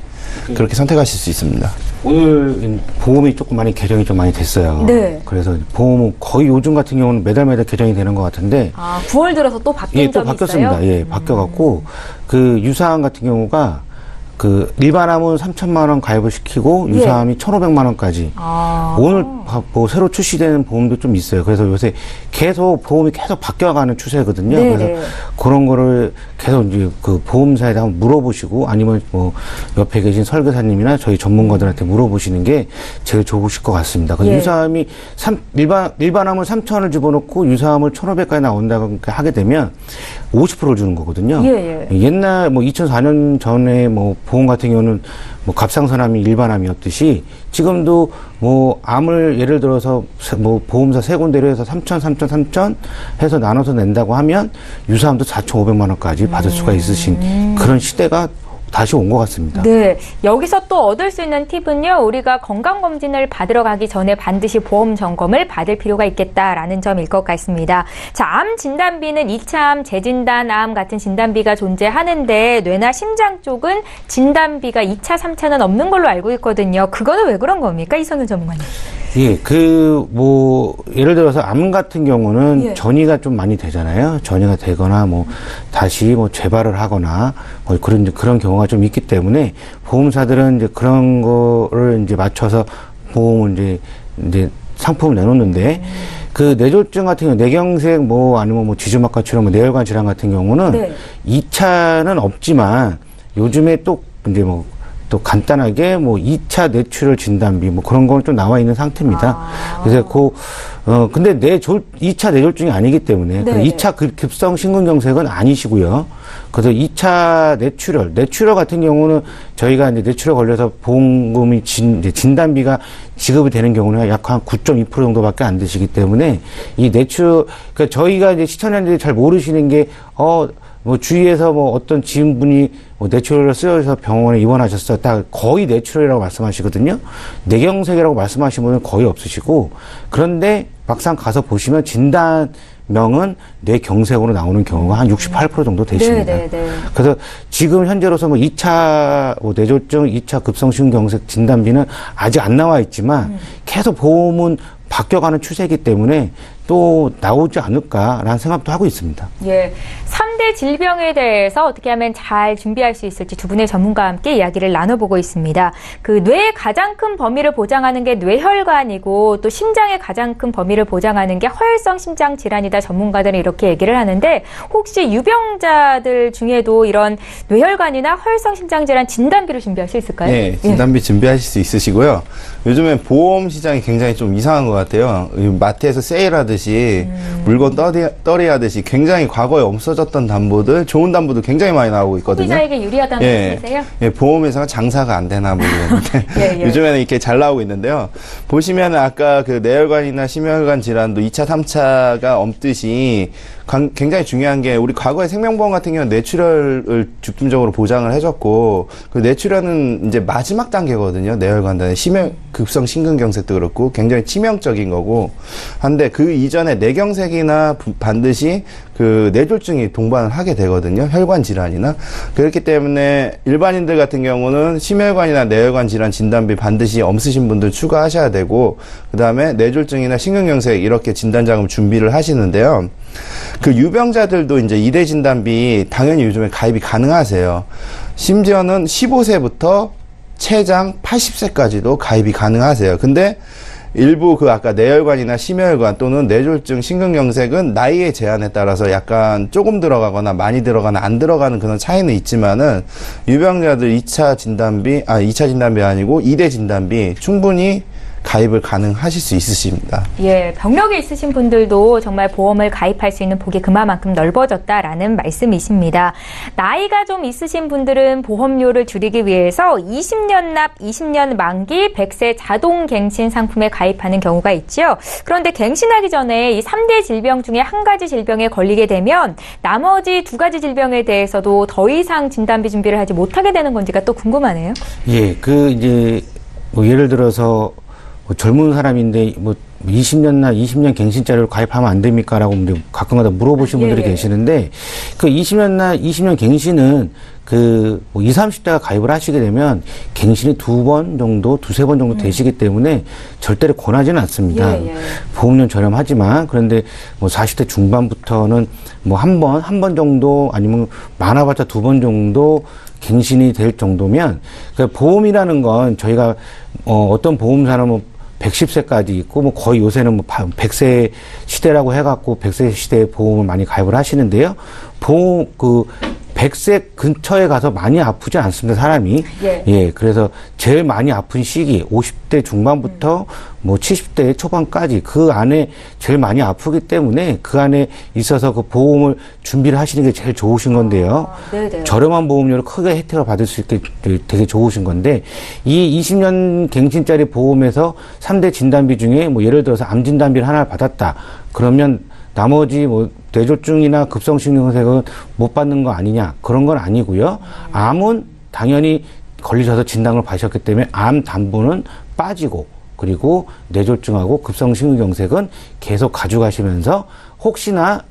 [SPEAKER 2] 그렇게 선택하실 수 있습니다.
[SPEAKER 3] 오늘 보험이 조금 많이 개정이 좀 많이 됐어요.
[SPEAKER 1] 네.
[SPEAKER 3] 그래서 보험은 거의 요즘 같은 경우는 매달 개정이 되는 것 같은데.
[SPEAKER 1] 9월 들어서 또 바뀐 점이
[SPEAKER 3] 바뀌었습니다.
[SPEAKER 1] 있어요?
[SPEAKER 3] 예, 바뀌어갖고 유사암 같은 경우가 일반암은 3,000만 원 가입을 시키고 유사암이 1,500만 원까지. 오늘 새로 출시되는 보험도 좀 있어요. 그래서 요새 보험이 계속 바뀌어가는 추세거든요.
[SPEAKER 1] 네네.
[SPEAKER 3] 그래서 그런 거를 계속 이제 보험사에다 한번 물어보시고 아니면 옆에 계신 설계사님이나 저희 전문가들한테 물어보시는 게 제일 좋으실 것 같습니다.
[SPEAKER 1] 예.
[SPEAKER 3] 유사암이 일반암을 3,000원을 집어넣고 유사암을 1,500까지 나온다고 하게 되면 50%를 주는 거거든요.
[SPEAKER 1] 예.
[SPEAKER 3] 옛날 2004년 전에 보험 같은 경우는 갑상선암이 일반암이었듯이 지금도 암을 예를 들어서 보험사 세 군데로 해서 3,000 해서 나눠서 낸다고 하면 유사암도 4,500만 원까지 받을 수가 있으신 그런 시대가 다시 온 것 같습니다.
[SPEAKER 1] 네. 여기서 또 얻을 수 있는 팁은요. 우리가 건강검진을 받으러 가기 전에 반드시 보험 점검을 받을 필요가 있겠다라는 점일 것 같습니다. 자, 암 진단비는 2차암, 재진단암 같은 진단비가 존재하는데 뇌나 심장 쪽은 진단비가 2차, 3차는 없는 걸로 알고 있거든요. 그거는 왜 그런 겁니까? 이성윤 전문가님.
[SPEAKER 3] 예, 예를 들어서 암 같은 경우는
[SPEAKER 1] 예.
[SPEAKER 3] 전이가 좀 많이 되잖아요. 전이가 되거나 다시 재발을 하거나 그런 경우가 좀 있기 때문에 보험사들은 이제 그런 거를 이제 맞춰서 보험을 이제 상품을 내놓는데 뇌졸중 같은 경우 뇌경색 아니면 지주막과 질환, 뇌혈관 질환 같은 경우는 2차는 없지만 요즘에 또 이제 또 간단하게 뭐 2차 뇌출혈 진단비 뭐 그런 건 좀 나와 있는 상태입니다. 그래서 근데 2차 뇌졸중이 아니기 때문에
[SPEAKER 1] 네.
[SPEAKER 3] 2차 급성 심근경색은 아니시고요. 그래서 2차 뇌출혈 같은 경우는 저희가 이제 뇌출혈 걸려서 보험금이 이제 진단비가 지급이 되는 경우는 약 한 9.2% 정도밖에 안 되시기 때문에 이 그러니까 저희가 이제 시청자들이 잘 모르시는 게 뭐 주위에서 뭐 어떤 지인분이 뭐 뇌출혈을 쓰여서 병원에 입원하셨어. 딱 거의 뇌출혈이라고 말씀하시거든요. 뇌경색이라고 말씀하시는 분은 거의 없으시고, 그런데 막상 가서 보시면 진단명은 뇌경색으로 나오는 경우가 한 68% 정도 되십니다. 그래서 지금 현재로서 뭐 2차 뇌졸중, 2차 급성심근경색 진단비는 아직 안 나와 있지만 계속 보험은 바뀌어가는 추세이기 때문에 또 나오지 않을까라는 생각도 하고 있습니다.
[SPEAKER 1] 예. 3대 질병에 대해서 어떻게 하면 잘 준비할 수 있을지 두 분의 전문가와 함께 이야기를 나눠보고 있습니다. 그 뇌의 가장 큰 범위를 보장하는 게 뇌혈관이고 또 심장의 가장 큰 범위를 보장하는 게 허혈성 심장 질환이다. 전문가들은 이렇게 얘기를 하는데 혹시 유병자들 중에도 이런 뇌혈관이나 허혈성 심장 질환 진단비를 준비할 수 있을까요?
[SPEAKER 2] 네, 진단비 준비하실 수 있으시고요. 요즘엔 보험 시장이 굉장히 좀 이상한 것 같아요. 마트에서 세일하듯이 물건 떨이하듯이 굉장히 과거에 없어졌던 담보들, 좋은 담보도 굉장히 많이 나오고 있거든요.
[SPEAKER 1] 소비자에게 유리하다는 말씀이세요?
[SPEAKER 2] 예, 보험회사가 장사가 안 되나 모르겠는데
[SPEAKER 1] 예.
[SPEAKER 2] 요즘에는 이렇게 잘 나오고 있는데요. 보시면 아까 그 뇌혈관이나 심혈관 질환도 2차, 3차가 없듯이 굉장히 중요한 게 우리 과거에 생명보험 같은 경우는 뇌출혈을 중점적으로 보장을 해줬고 그 뇌출혈은 이제 마지막 단계거든요. 뇌혈관 급성 심근경색도 그렇고 굉장히 치명적인 거고 한데 그 이전에 뇌경색이나 반드시 그 뇌졸중이 동반을 하게 되거든요. 혈관 질환이나 그렇기 때문에 일반인들 같은 경우는 심혈관이나 뇌혈관 질환 진단비 반드시 없으신 분들 추가하셔야 되고 그 다음에 뇌졸중이나 심근경색 이렇게 진단자금 준비를 하시는데요. 그 유병자들도 이제 2대 진단비 당연히 요즘에 가입이 가능하세요. 심지어는 15세부터 최장 80세까지도 가입이 가능하세요. 근데 일부 그 아까 뇌혈관이나 심혈관 또는 뇌졸중, 심근경색은 나이의 제한에 따라서 약간 조금 들어가거나 많이 들어가나 안 들어가는 그런 차이는 있지만은 유병자들 2차 진단비 아니고 2대 진단비 충분히 가입을 가능하실 수 있으십니다.
[SPEAKER 1] 예, 병력이 있으신 분들도 정말 보험을 가입할 수 있는 폭이 그만큼 넓어졌다라는 말씀이십니다. 나이가 좀 있으신 분들은 보험료를 줄이기 위해서 20년 납, 20년 만기 100세 자동 갱신 상품에 가입하는 경우가 있죠. 그런데 갱신하기 전에 이 3대 질병 중에 한 가지 질병에 걸리게 되면 나머지 두 가지 질병에 대해서도 더 이상 진단비 준비를 하지 못하게 되는 건지가 또 궁금하네요.
[SPEAKER 3] 예, 이제 뭐 예를 들어서 뭐 젊은 사람인데 뭐 20년나 20년 갱신자료를 가입하면 안 됩니까라고 가끔가다 물어보시는 분들이 계시는데 그 20년나 20년 갱신은 그 뭐 20, 30대가 가입을 하시게 되면 갱신이 두세 번 정도 되시기 때문에 절대로 권하지는 않습니다. 보험료는 저렴하지만 그런데 뭐 40대 중반부터는 뭐 한 번 정도 아니면 많아봤자 2번 정도 갱신이 될 정도면 그러니까 보험이라는 건 저희가 어떤 보험사는 뭐 110세까지 있고 뭐 거의 요새는 뭐 100세 시대라고 해갖고 100세 시대에 보험을 많이 가입을 하시는데요. 보험 100세 근처에 가서 많이 아프지 않습니다, 사람이. 예, 그래서 제일 많이 아픈 시기, 50대 중반부터 뭐 70대 초반까지 그 안에 제일 많이 아프기 때문에 그 안에 있어서 그 보험을 준비를 하시는 게 제일 좋으신 건데요. 저렴한 보험료를 크게 혜택을 받을 수 있게 되게 좋으신 건데 이 20년 갱신짜리 보험에서 3대 진단비 중에 뭐 예를 들어서 암 진단비를 하나를 받았다. 그러면 나머지 뭐 뇌졸중이나 급성심근경색은 못 받는 거 아니냐 그런 건 아니고요. 암은 당연히 걸리셔서 진단을 받으셨기 때문에 암 담보는 빠지고 그리고 뇌졸중하고 급성심근경색은 계속 가져가시면서 혹시나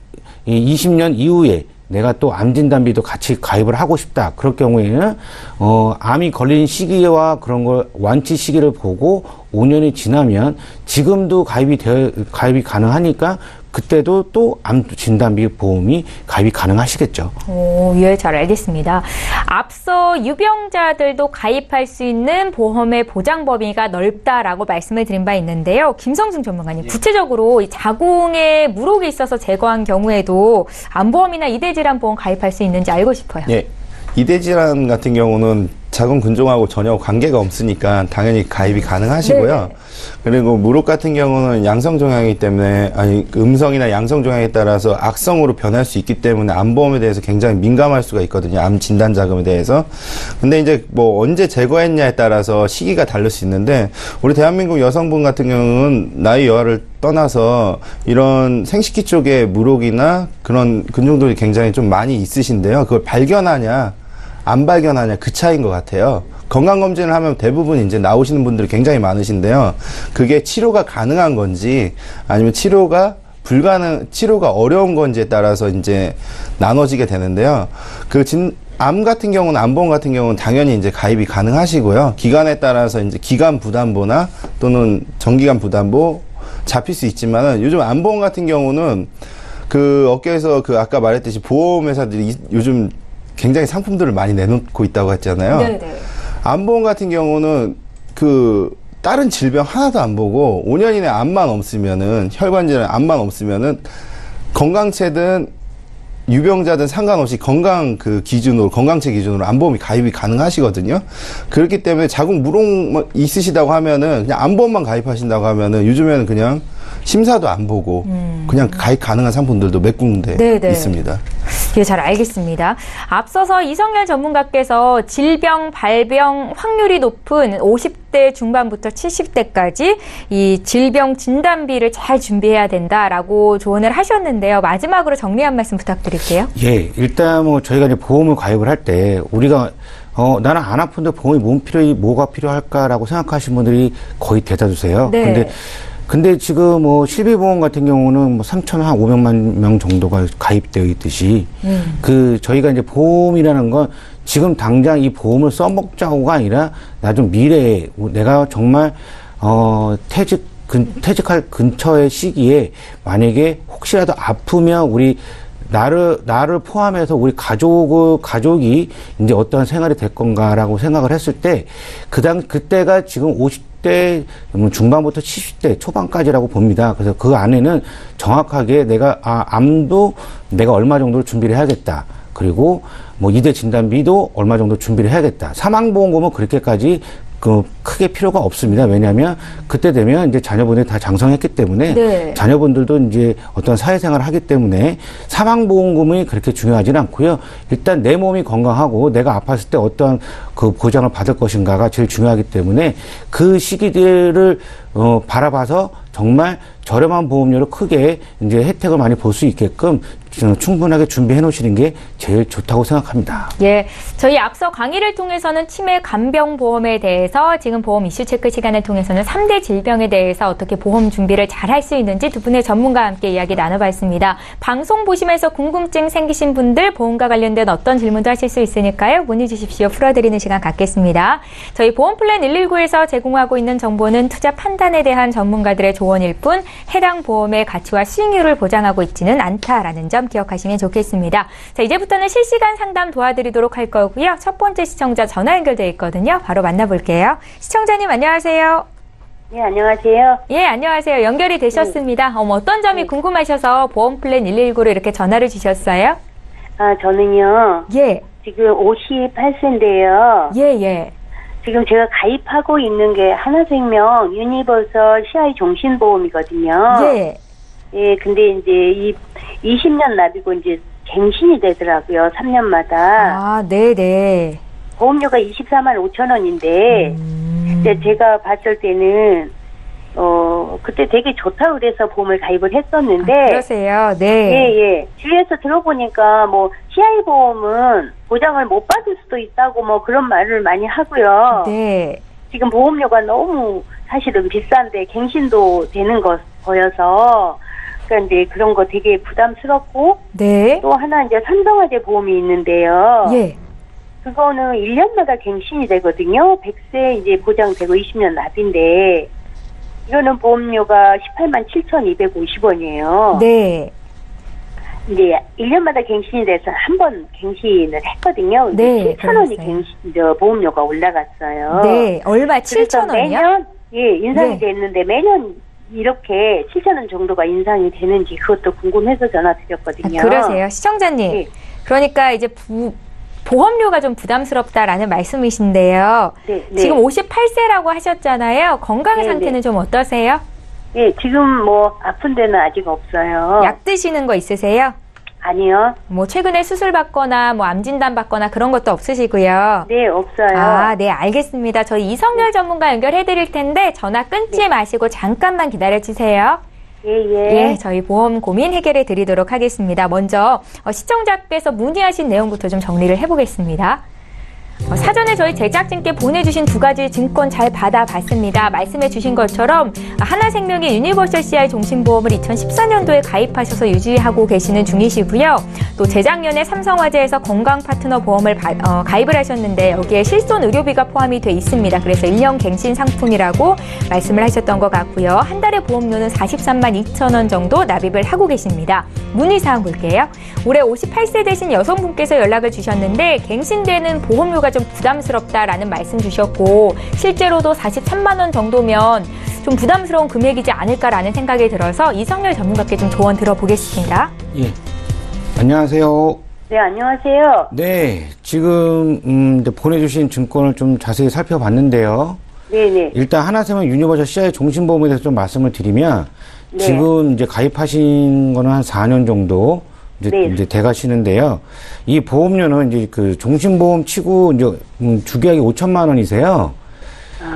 [SPEAKER 3] 이 20년 이후에 내가 또 암 진단비도 같이 가입을 하고 싶다. 그럴 경우에는 암이 걸린 시기와 그런 걸 완치 시기를 보고 5년이 지나면 지금도 가입이 가능하니까 그때도 또 암 진단비 보험이 가입이 가능하시겠죠.
[SPEAKER 1] 예, 잘 알겠습니다. 앞서 유병자들도 가입할 수 있는 보험의 보장 범위가 넓다라고 말씀을 드린 바 있는데요. 김성승 전문가님, 구체적으로 이 자궁에 물혹이 있어서 제거한 경우에도 암보험이나 2대 질환 보험 가입할 수 있는지 알고 싶어요.
[SPEAKER 2] 예. 2대 질환 같은 경우는 자궁 근종하고 전혀 관계가 없으니까 당연히 가입이 가능하시고요.
[SPEAKER 1] 네네.
[SPEAKER 2] 그리고 무릎 같은 경우는 양성 종양이기 때문에 음성이나 양성 종양에 따라서 악성으로 변할 수 있기 때문에 암보험에 대해서 굉장히 민감할 수가 있거든요. 암 진단 자금에 대해서. 근데 이제 뭐 언제 제거했냐에 따라서 시기가 다를 수 있는데 우리 대한민국 여성분 같은 경우는 나이 여하를 떠나서 이런 생식기 쪽에 물혹이나 그런 근종들이 굉장히 좀 많이 있으신데요. 그걸 발견하냐 안 발견하냐 그 차이인 것 같아요. 건강검진을 하면 대부분 이제 나오시는 분들이 굉장히 많으신데요. 그게 치료가 가능한 건지 아니면 치료가 어려운 건지에 따라서 이제 나눠지게 되는데요. 암 같은 경우는, 암보험 같은 경우는 당연히 이제 가입이 가능하시고요. 기간에 따라서 이제 기간 부담보나 또는 정기간 부담보 잡힐 수 있지만은 요즘 암보험 같은 경우는 그 업계에서 그 아까 말했듯이 보험회사들이 요즘 굉장히 상품들을 많이 내놓고 있다고 했잖아요.
[SPEAKER 1] 네네.
[SPEAKER 2] 암보험 같은 경우는 그 다른 질병 하나도 안 보고 5년 이내 암만 없으면은 혈관질환 암만 없으면은 건강체든 유병자든 상관없이 건강체 기준으로 암보험이 가입이 가능하시거든요. 그렇기 때문에 자궁 물혹 있으시다고 하면은 그냥 암보험만 가입하신다고 하면은 요즘에는 그냥 심사도 안 보고 그냥 가입 가능한 상품들도 몇 군데
[SPEAKER 1] 네네.
[SPEAKER 2] 있습니다.
[SPEAKER 1] 예, 잘 알겠습니다. 앞서서 이성열 전문가께서 질병 발병 확률이 높은 50대 중반부터 70대까지 이 질병 진단비를 잘 준비해야 된다라고 조언을 하셨는데요. 마지막으로 정리 한 말씀 부탁드릴게요.
[SPEAKER 3] 예, 일단 뭐 저희가 이제 보험을 가입을 할 때 우리가 나는 안 아픈데 보험이 뭐가 필요할까라고 생각하시는 분들이 거의 대다수세요.
[SPEAKER 1] 네.
[SPEAKER 3] 근데 지금 뭐 실비보험 같은 경우는 뭐 3,500만 명 정도가 가입되어 있듯이 저희가 이제 보험이라는 건 지금 당장 이 보험을 써먹자고가 아니라 나중 미래에 내가 정말 퇴직할 근처의 시기에 만약에 혹시라도 아프면 우리 나를 포함해서 우리 가족이 이제 어떠한 생활이 될 건가라고 생각을 했을 때 그때가 지금 50대 중반부터 70대 초반까지라고 봅니다. 그래서 그 안에는 정확하게 암도 내가 얼마 정도를 준비를 해야겠다. 그리고 뭐 이대 진단비도 얼마 정도 준비를 해야겠다. 사망보험금은 그렇게까지 크게 필요가 없습니다. 왜냐하면 그때 되면 이제 자녀분들이 다 장성했기 때문에
[SPEAKER 1] 네.
[SPEAKER 3] 자녀분들도 이제 어떤 사회생활을 하기 때문에 사망보험금이 그렇게 중요하지는 않고요. 일단 내 몸이 건강하고 내가 아팠을 때 어떤 그 보장을 받을 것인가가 제일 중요하기 때문에 그 시기들을 바라봐서 정말 저렴한 보험료로 크게 이제 혜택을 많이 볼 수 있게끔 충분하게 준비해 놓으시는 게 제일 좋다고 생각합니다.
[SPEAKER 1] 예, 저희 앞서 강의를 통해서는 치매 간병보험에 대해서 지금 보험 이슈 체크 시간을 통해서는 3대 질병에 대해서 어떻게 보험 준비를 잘 할 수 있는지 두 분의 전문가와 함께 이야기 나눠봤습니다. 방송 보시면서 궁금증 생기신 분들 보험과 관련된 어떤 질문도 하실 수 있으니까요. 문의 주십시오. 풀어드리는 시간 갖겠습니다. 저희 보험플랜 119에서 제공하고 있는 정보는 투자 판단에 대한 전문가들의 조언일 뿐 해당 보험의 가치와 수익률을 보장하고 있지는 않다라는 점 기억하시면 좋겠습니다. 자, 이제부터는 실시간 상담 도와드리도록 할 거고요. 첫 번째 시청자 전화 연결돼 있거든요. 바로 만나볼게요. 시청자님 안녕하세요.
[SPEAKER 4] 네, 안녕하세요.
[SPEAKER 1] 예, 안녕하세요. 연결이 되셨습니다. 어떤 점이 궁금하셔서 보험플랜 119로 이렇게 전화를 주셨어요?
[SPEAKER 4] 저는요.
[SPEAKER 1] 예.
[SPEAKER 4] 지금 58세인데요.
[SPEAKER 1] 예.
[SPEAKER 4] 지금 제가 가입하고 있는 게 하나생명 유니버설 CI 종신보험이거든요.
[SPEAKER 1] 예.
[SPEAKER 4] 예, 근데 이제 20년 납이고 이제 갱신이 되더라고요. 3년마다.
[SPEAKER 1] 네네.
[SPEAKER 4] 보험료가 24만 5천 원인데, 이제 제가 봤을 때는, 그때 되게 좋다고 그래서 보험을 가입을 했었는데.
[SPEAKER 1] 그러세요. 네.
[SPEAKER 4] 예. 주위에서 들어보니까 CI 보험은 보장을 못 받을 수도 있다고 그런 말을 많이 하고요.
[SPEAKER 1] 네.
[SPEAKER 4] 지금 보험료가 너무 사실은 비싼데 갱신도 되는 거여서, 그러니까 이제 그런 거 되게 부담스럽고.
[SPEAKER 1] 네.
[SPEAKER 4] 또 하나 이제 삼성화재 보험이 있는데요.
[SPEAKER 1] 예.
[SPEAKER 4] 그거는 1년마다 갱신이 되거든요. 100세 이제 보장되고 20년 납인데, 이거는 보험료가 18만 7,250원이에요.
[SPEAKER 1] 네.
[SPEAKER 4] 이제 1년마다 갱신이 돼서 한 번 갱신을 했거든요.
[SPEAKER 1] 네.
[SPEAKER 4] 7,000원이 보험료가 올라갔어요.
[SPEAKER 1] 네. 얼마? 7,000원이요?
[SPEAKER 4] 매년, 인상이
[SPEAKER 1] 네.
[SPEAKER 4] 됐는데 매년 이렇게 7,000원 정도가 인상이 되는지 그것도 궁금해서 전화 드렸거든요.
[SPEAKER 1] 그러세요. 시청자님.
[SPEAKER 4] 네.
[SPEAKER 1] 그러니까 이제 보험료가 좀 부담스럽다라는 말씀이신데요.
[SPEAKER 4] 네, 네.
[SPEAKER 1] 지금 58세라고 하셨잖아요. 건강
[SPEAKER 4] 네,
[SPEAKER 1] 상태는
[SPEAKER 4] 네.
[SPEAKER 1] 좀 어떠세요?
[SPEAKER 4] 예, 지금 뭐 아픈 데는 아직 없어요.
[SPEAKER 1] 약 드시는 거 있으세요?
[SPEAKER 4] 아니요.
[SPEAKER 1] 뭐 최근에 수술 받거나 뭐 암 진단 받거나 그런 것도 없으시고요.
[SPEAKER 4] 네, 없어요.
[SPEAKER 1] 아, 네, 알겠습니다. 저희 이성열 전문가 연결해 드릴 텐데 전화 끊지 마시고 잠깐만 기다려 주세요.
[SPEAKER 4] 예.
[SPEAKER 1] 예, 저희 보험 고민 해결해 드리도록 하겠습니다. 먼저 시청자께서 문의하신 내용부터 좀 정리를 해보겠습니다. 사전에 저희 제작진께 보내주신 두 가지 증권 잘 받아봤습니다. 말씀해 주신 것처럼 하나생명의 유니버셜 CI 종신보험을 2014년도에 가입하셔서 유지하고 계시는 중이시고요. 또 재작년에 삼성화재에서 건강파트너 보험을 가입을 하셨는데 여기에 실손 의료비가 포함이 돼 있습니다. 그래서 1년 갱신 상품이라고 말씀을 하셨던 것 같고요. 한 달에 보험료는 43만 2천 원 정도 납입을 하고 계십니다. 문의사항 볼게요. 올해 58세 되신 여성분께서 연락을 주셨는데 갱신되는 보험료가 좀 부담스럽다라는 말씀 주셨고 실제로도 43만 원 정도면 좀 부담스러운 금액이지 않을까라는 생각이 들어서 이성열 전문가께 좀 조언 들어보겠습니다.
[SPEAKER 3] 예. 안녕하세요.
[SPEAKER 4] 네, 안녕하세요.
[SPEAKER 3] 네, 지금 이제 보내주신 증권을 좀 자세히 살펴봤는데요.
[SPEAKER 4] 네네.
[SPEAKER 3] 일단 하나생명 유니버셜 CI 종신보험에 대해서 좀 말씀을 드리면
[SPEAKER 4] 네.
[SPEAKER 3] 지금 이제 가입하신 거는 한 4년 정도 이제 돼가시는데요. 이 보험료는 이제 그 종신보험 치고 이제 주계약이 5천만 원이세요.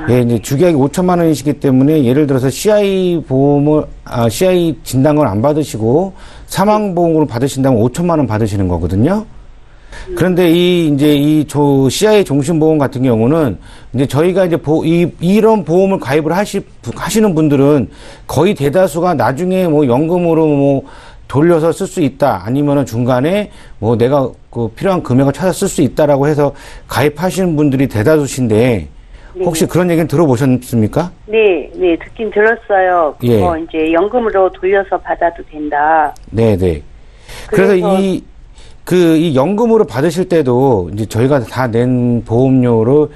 [SPEAKER 3] 예, 이제 주계약이 5천만 원이시기 때문에 예를 들어서 CI 보험을 CI 진단을 안 받으시고 사망보험으로 받으신다면 5천만 원 받으시는 거거든요. 그런데 CI 종신보험 같은 경우는 이제 저희가 이제 이런 보험을 가입을 하시는 분들은 거의 대다수가 나중에 뭐 연금으로 뭐 돌려서 쓸 수 있다. 아니면은 중간에 뭐 내가 그 필요한 금액을 찾아 쓸 수 있다라고 해서 가입하시는 분들이 대다수신데 혹시 그런 얘기는 들어보셨습니까?
[SPEAKER 4] 네, 듣긴 들었어요.
[SPEAKER 3] 예.
[SPEAKER 4] 그거 이제 연금으로 돌려서 받아도 된다.
[SPEAKER 3] 네네. 그래서 이 연금으로 받으실 때도 이제 저희가 다 낸 보험료를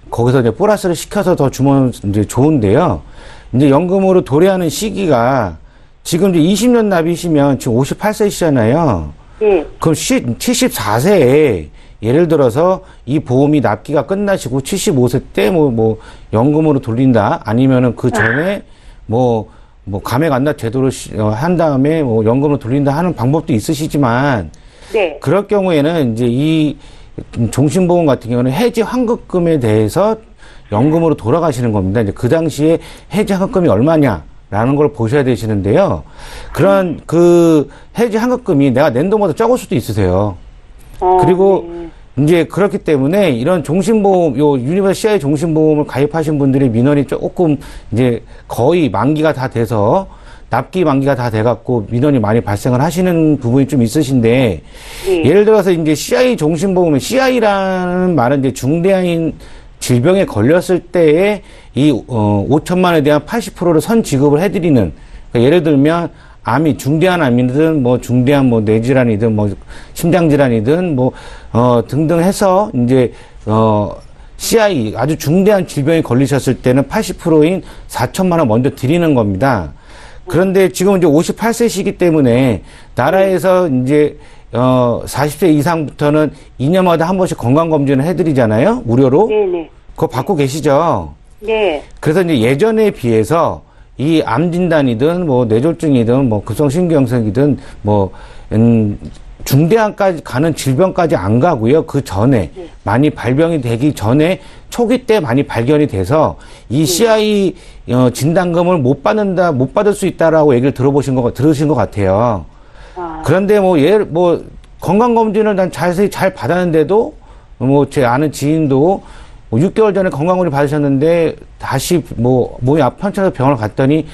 [SPEAKER 3] 거기서 이제 플러스를 시켜서 더 주면 이제 좋은데요. 이제 연금으로 도래하는 시기가 지금 이제 20년 납이시면 지금 58세시잖아요.
[SPEAKER 4] 네.
[SPEAKER 3] 그럼 74세에 예를 들어서 이 보험이 납기가 끝나시고 75세 때 뭐 연금으로 돌린다 아니면은 그 전에 뭐 감액 완납 제도를 한 다음에 뭐 연금으로 돌린다 하는 방법도 있으시지만
[SPEAKER 4] 네.
[SPEAKER 3] 그럴 경우에는 이제 이 종신보험 같은 경우는 해지 환급금에 대해서 연금으로 돌아가시는 겁니다. 이제 그 당시에 해지 환급금이 얼마냐라는 걸 보셔야 되시는데요. 그런 그 해지 환급금이 내가 낸 돈보다 적을 수도 있으세요. 그리고 이제 그렇기 때문에 이런 종신보험, 유니버셜 CI 종신보험을 가입하신 분들의 민원이 조금 이제 거의 만기가 다 돼서 납기 만기가 다 돼갖고 민원이 많이 발생을 하시는 부분이 좀 있으신데 예를 들어서 이제 CI 종신보험의 CI라는 말은 이제 중대한 질병에 걸렸을 때에 이 5천만 원에 대한 80%를 선 지급을 해드리는 그러니까 예를 들면 암이 중대한 암이든 뭐 중대한 뭐 뇌질환이든 뭐 심장질환이든 뭐 등등 해서 이제 CI 아주 중대한 질병에 걸리셨을 때는 80%인 4천만 원 먼저 드리는 겁니다. 그런데 지금 이제 58세시기 때문에 나라에서 이제 40세 이상부터는 2년마다 한 번씩 건강검진을 해드리잖아요. 무료로.
[SPEAKER 4] 네네.
[SPEAKER 3] 그거 받고 계시죠?
[SPEAKER 4] 네.
[SPEAKER 3] 그래서 이제 예전에 비해서 이 암 진단이든 뭐 뇌졸중이든 뭐 급성심경색이든 뭐 중대한까지 가는 질병까지 안 가고요. 그 전에 많이 발병이 되기 전에 초기 때 많이 발견이 돼서 이 CI 진단금을 못 받을 수 있다라고 얘기를 들으신 것 같아요. 그런데 뭐 건강검진을 난 자세히 잘 받았는데도 뭐 제 아는 지인도 6개월 전에 건강검진 받으셨는데 다시 몸이 편찮아서 병원을 갔더니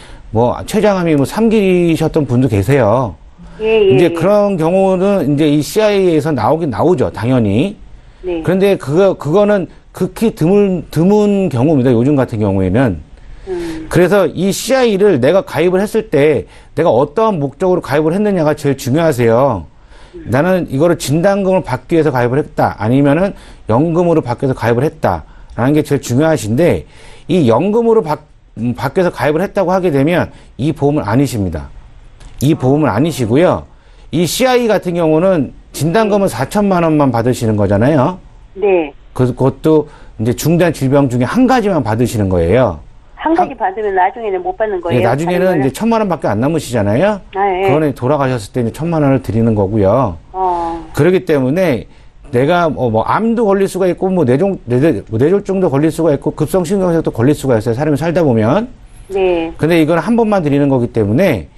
[SPEAKER 3] 췌장암이 3기셨던 분도 계세요. 이제 그런 경우는 이제 이 CI에서 나오긴 나오죠, 당연히.
[SPEAKER 4] 네.
[SPEAKER 3] 그런데 그거는 극히 드문 경우입니다, 요즘 같은 경우에는. 그래서 이 CI를 내가 가입을 했을 때 내가 어떠한 목적으로 가입을 했느냐가 제일 중요하세요. 나는 이거를 진단금을 받기 위해서 가입을 했다. 아니면은 연금으로 받기 위해서 가입을 했다라는 게 제일 중요하신데 이 연금으로 받기 위해서 가입을 했다고 하게 되면 이 보험은 아니십니다. 이 보험은 아니시고요. 이 CI 같은 경우는 진단금은 4천만 원만 받으시는 거잖아요.
[SPEAKER 4] 네.
[SPEAKER 3] 그것도 이제 중대한 질병 중에 한 가지만 받으시는 거예요.
[SPEAKER 4] 한 가지 받으면 나중에는 못 받는 거예요?
[SPEAKER 3] 예, 나중에는 이제 1,000만 원밖에 안 남으시잖아요.
[SPEAKER 4] 아, 예.
[SPEAKER 3] 그거는 돌아가셨을 때 이제 1,000만 원을 드리는 거고요. 그렇기 때문에 내가 뭐 암도 걸릴 수가 있고 뭐 뇌졸중도 걸릴 수가 있고 급성심경색도 걸릴 수가 있어요. 사람이 살다 보면.
[SPEAKER 4] 네.
[SPEAKER 3] 근데 이건 한 번만 드리는 거기 때문에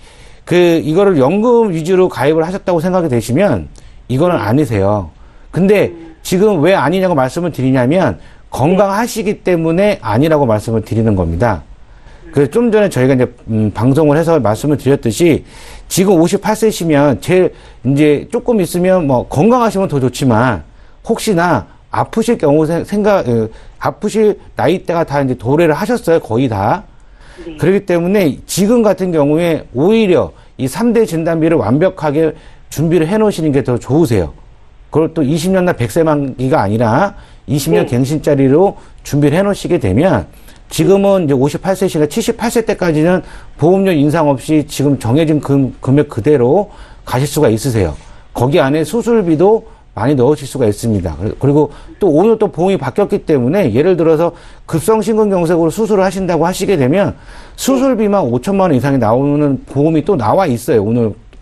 [SPEAKER 3] 이거를 연금 위주로 가입을 하셨다고 생각이 되시면 이거는 아니세요. 근데 지금 왜 아니냐고 말씀을 드리냐면 건강하시기 때문에 아니라고 말씀을 드리는 겁니다. 그래서 좀 전에 저희가 이제 방송을 해서 말씀을 드렸듯이 지금 58세시면 제일 이제 조금 있으면 뭐 건강하시면 더 좋지만 혹시나 아프실 경우 아프실 나이대가 다 이제 도래를 하셨어요. 거의 다.
[SPEAKER 4] 네.
[SPEAKER 3] 그렇기 때문에 지금 같은 경우에 오히려 이 3대 진단비를 완벽하게 준비를 해 놓으시는 게 더 좋으세요. 그걸 또 20년 날 100세 만기가 아니라 20년
[SPEAKER 4] 네.
[SPEAKER 3] 갱신짜리로 준비를 해 놓으시게 되면 지금은 이제 58세시가 78세 때까지는 보험료 인상 없이 지금 정해진 금액 그대로 가실 수가 있으세요. 거기 안에 수술비도 많이 넣으실 수가 있습니다. 그리고 또 오늘 또 보험이 바뀌었기 때문에 예를 들어서 급성심근경색으로 수술을 하신다고 하시게 되면 수술비만 5천만 원 이상이 나오는 보험이 또 나와 있어요.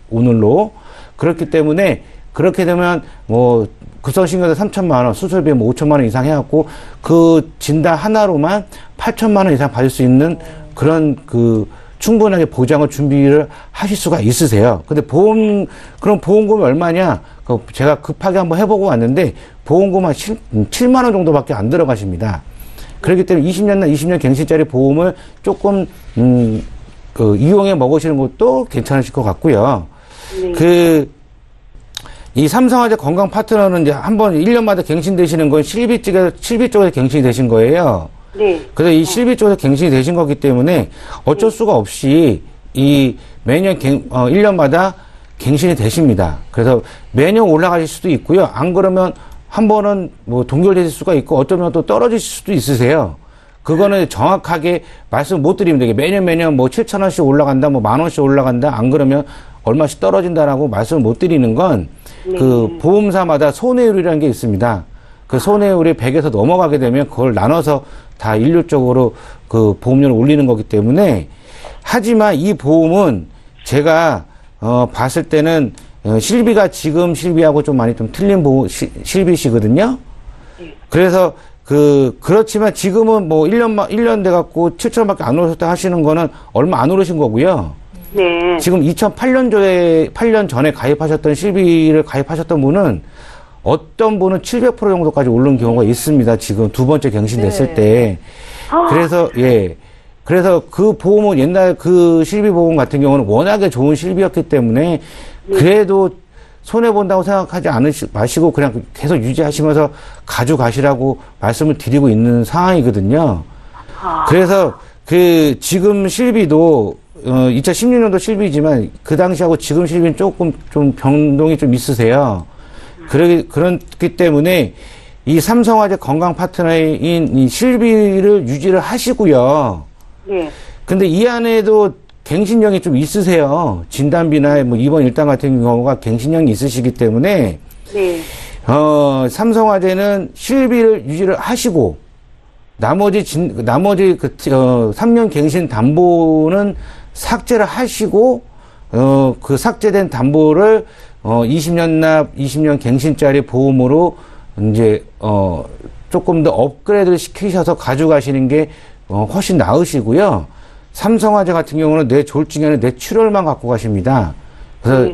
[SPEAKER 3] 오늘로. 그렇기 때문에 그렇게 되면 뭐 급성심근경색 3천만 원, 수술비 뭐 5천만 원 이상 해갖고 그 진단 하나로만 8천만 원 이상 받을 수 있는 그런 충분하게 보장을 준비를 하실 수가 있으세요. 근데 그럼 보험금이 얼마냐? 제가 급하게 한번 해보고 왔는데 보험금 한 7만 원 정도밖에 안 들어가십니다. 그렇기 때문에 20년 갱신짜리 보험을 조금 이용해 먹으시는 것도 괜찮으실 것 같고요.
[SPEAKER 4] 네.
[SPEAKER 3] 이 삼성화재 건강 파트너는 이제 한번 1년마다 갱신되시는 건 실비 쪽에서 갱신이 되신 거예요.
[SPEAKER 4] 네.
[SPEAKER 3] 그래서 이 실비 쪽에서 갱신이 되신 거기 때문에 어쩔 수가 없이 매년 1년마다 갱신이 되십니다. 그래서 매년 올라가실 수도 있고요. 안 그러면 한 번은 뭐 동결되실 수가 있고 어쩌면 또 떨어지실 수도 있으세요. 그거는 정확하게 말씀 못 드립니다. 매년 뭐 7,000원씩 올라간다, 뭐 10,000원씩 올라간다, 안 그러면 얼마씩 떨어진다라고 말씀을 못 드리는 건 보험사마다 손해율이라는 게 있습니다. 그 손해율이 100에서 넘어가게 되면 그걸 나눠서 다 일률적으로 보험료를 올리는 거기 때문에 하지만 이 보험은 제가 봤을 때는 실비가 지금 실비하고 좀 많이 좀 틀린 실비시거든요. 그래서 그렇지만 지금은 뭐 1년 돼갖고 7천원밖에 안 오르셨다 하시는 거는 얼마 안 오르신 거고요.
[SPEAKER 4] 네.
[SPEAKER 3] 지금 8년 전에 가입하셨던 실비를 가입하셨던 분은 어떤 분은 700% 정도까지 오른 경우가 있습니다. 지금 두 번째 갱신됐을 때. 그래서 그 보험은 옛날 그 실비 보험 같은 경우는 워낙에 좋은 실비였기 때문에 그래도 손해본다고 생각하지 마시고 그냥 계속 유지하시면서 가져가시라고 말씀을 드리고 있는 상황이거든요. 그래서 지금 실비도 2016년도 실비지만 그 당시하고 지금 실비는 조금 좀 변동이 좀 있으세요. 그렇기 때문에 이 삼성화재 건강 파트너인 이 실비를 유지를 하시고요.
[SPEAKER 4] 네.
[SPEAKER 3] 근데 이 안에도 갱신령이 좀 있으세요. 진단비나 뭐 입원 일당 같은 경우가 갱신령이 있으시기 때문에
[SPEAKER 4] 네.
[SPEAKER 3] 삼성화재는 실비를 유지를 하시고 나머지 3년 갱신 담보는 삭제를 하시고 그 삭제된 담보를 20년 납, 20년 갱신짜리 보험으로 이제 조금 더 업그레이드를 시키셔서 가져가시는 게 훨씬 나으시고요. 삼성화재 같은 경우는 뇌졸중에는 뇌출혈만 갖고 가십니다. 그래서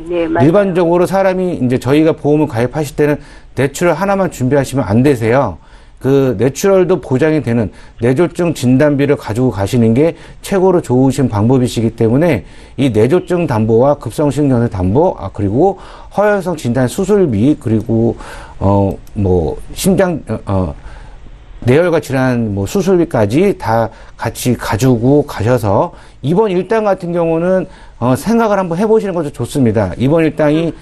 [SPEAKER 3] 일반적으로 사람이 이제 저희가 보험을 가입하실 때는 뇌출혈 하나만 준비하시면 안 되세요. 그 뇌출혈도 보장이 되는 뇌졸중 진단비를 가지고 가시는 게 최고로 좋으신 방법이시기 때문에 이 뇌졸중 담보와 급성심경색 담보, 그리고 허혈성 진단 수술비, 그리고 뭐 심장 뇌혈관 질환 뭐 수술비까지 다 같이 가지고 가셔서 입원 일당 같은 경우는 생각을 한번 해보시는 것도 좋습니다. 입원 일당이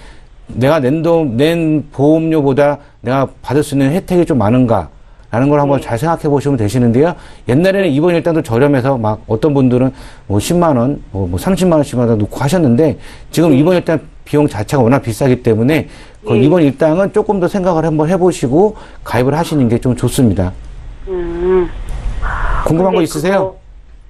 [SPEAKER 3] 내가 낸 보험료보다 내가 받을 수 있는 혜택이 좀 많은가? 있다라는 걸 한번
[SPEAKER 4] 네.
[SPEAKER 3] 잘 생각해 보시면 되시는데요. 옛날에는 입원 일당도 저렴해서 막 어떤 분들은 뭐 10만 원, 뭐 30만 원씩 받아 놓고 하셨는데 지금 입원 일당 비용 자체가 워낙 비싸기 때문에 그
[SPEAKER 4] 네.
[SPEAKER 3] 입원 일당은 조금 더 생각을 한번 해보시고 가입을 하시는 게 좀 좋습니다. 궁금한 거
[SPEAKER 4] 근데
[SPEAKER 3] 있으세요?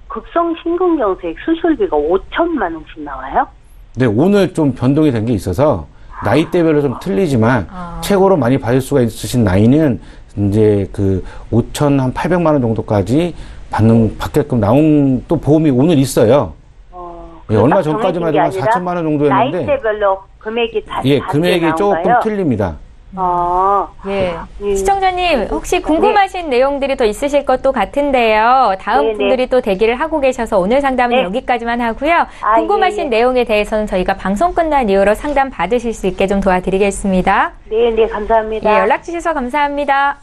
[SPEAKER 4] 그거 급성 심근경색 수술비가 5천만 원씩 나와요?
[SPEAKER 3] 네, 오늘 좀 변동이 된 게 있어서 나이대별로 좀 틀리지만 최고로 많이 받을 수가 있으신 나이는 이제 그 5,800만 원 정도까지 받게끔 나온 또 보험이 오늘 있어요. 예, 얼마 전까지만 해도 한 4천만 원 정도였는데
[SPEAKER 4] 나이대별로 금액이 다
[SPEAKER 3] 예,
[SPEAKER 4] 다르게
[SPEAKER 3] 금액이
[SPEAKER 4] 나온가요?
[SPEAKER 3] 조금 틀립니다.
[SPEAKER 1] 예.
[SPEAKER 4] 예.
[SPEAKER 1] 시청자님, 혹시 궁금하신 내용들이 더 있으실 것도 같은데요. 다음
[SPEAKER 4] 네네.
[SPEAKER 1] 분들이 또 대기를 하고 계셔서 오늘 상담은
[SPEAKER 4] 네.
[SPEAKER 1] 여기까지만 하고요.
[SPEAKER 4] 아,
[SPEAKER 1] 궁금하신
[SPEAKER 4] 예, 예.
[SPEAKER 1] 내용에 대해서는 저희가 방송 끝난 이후로 상담 받으실 수 있게 좀 도와드리겠습니다.
[SPEAKER 4] 네, 감사합니다.
[SPEAKER 1] 예, 연락 주셔서 감사합니다.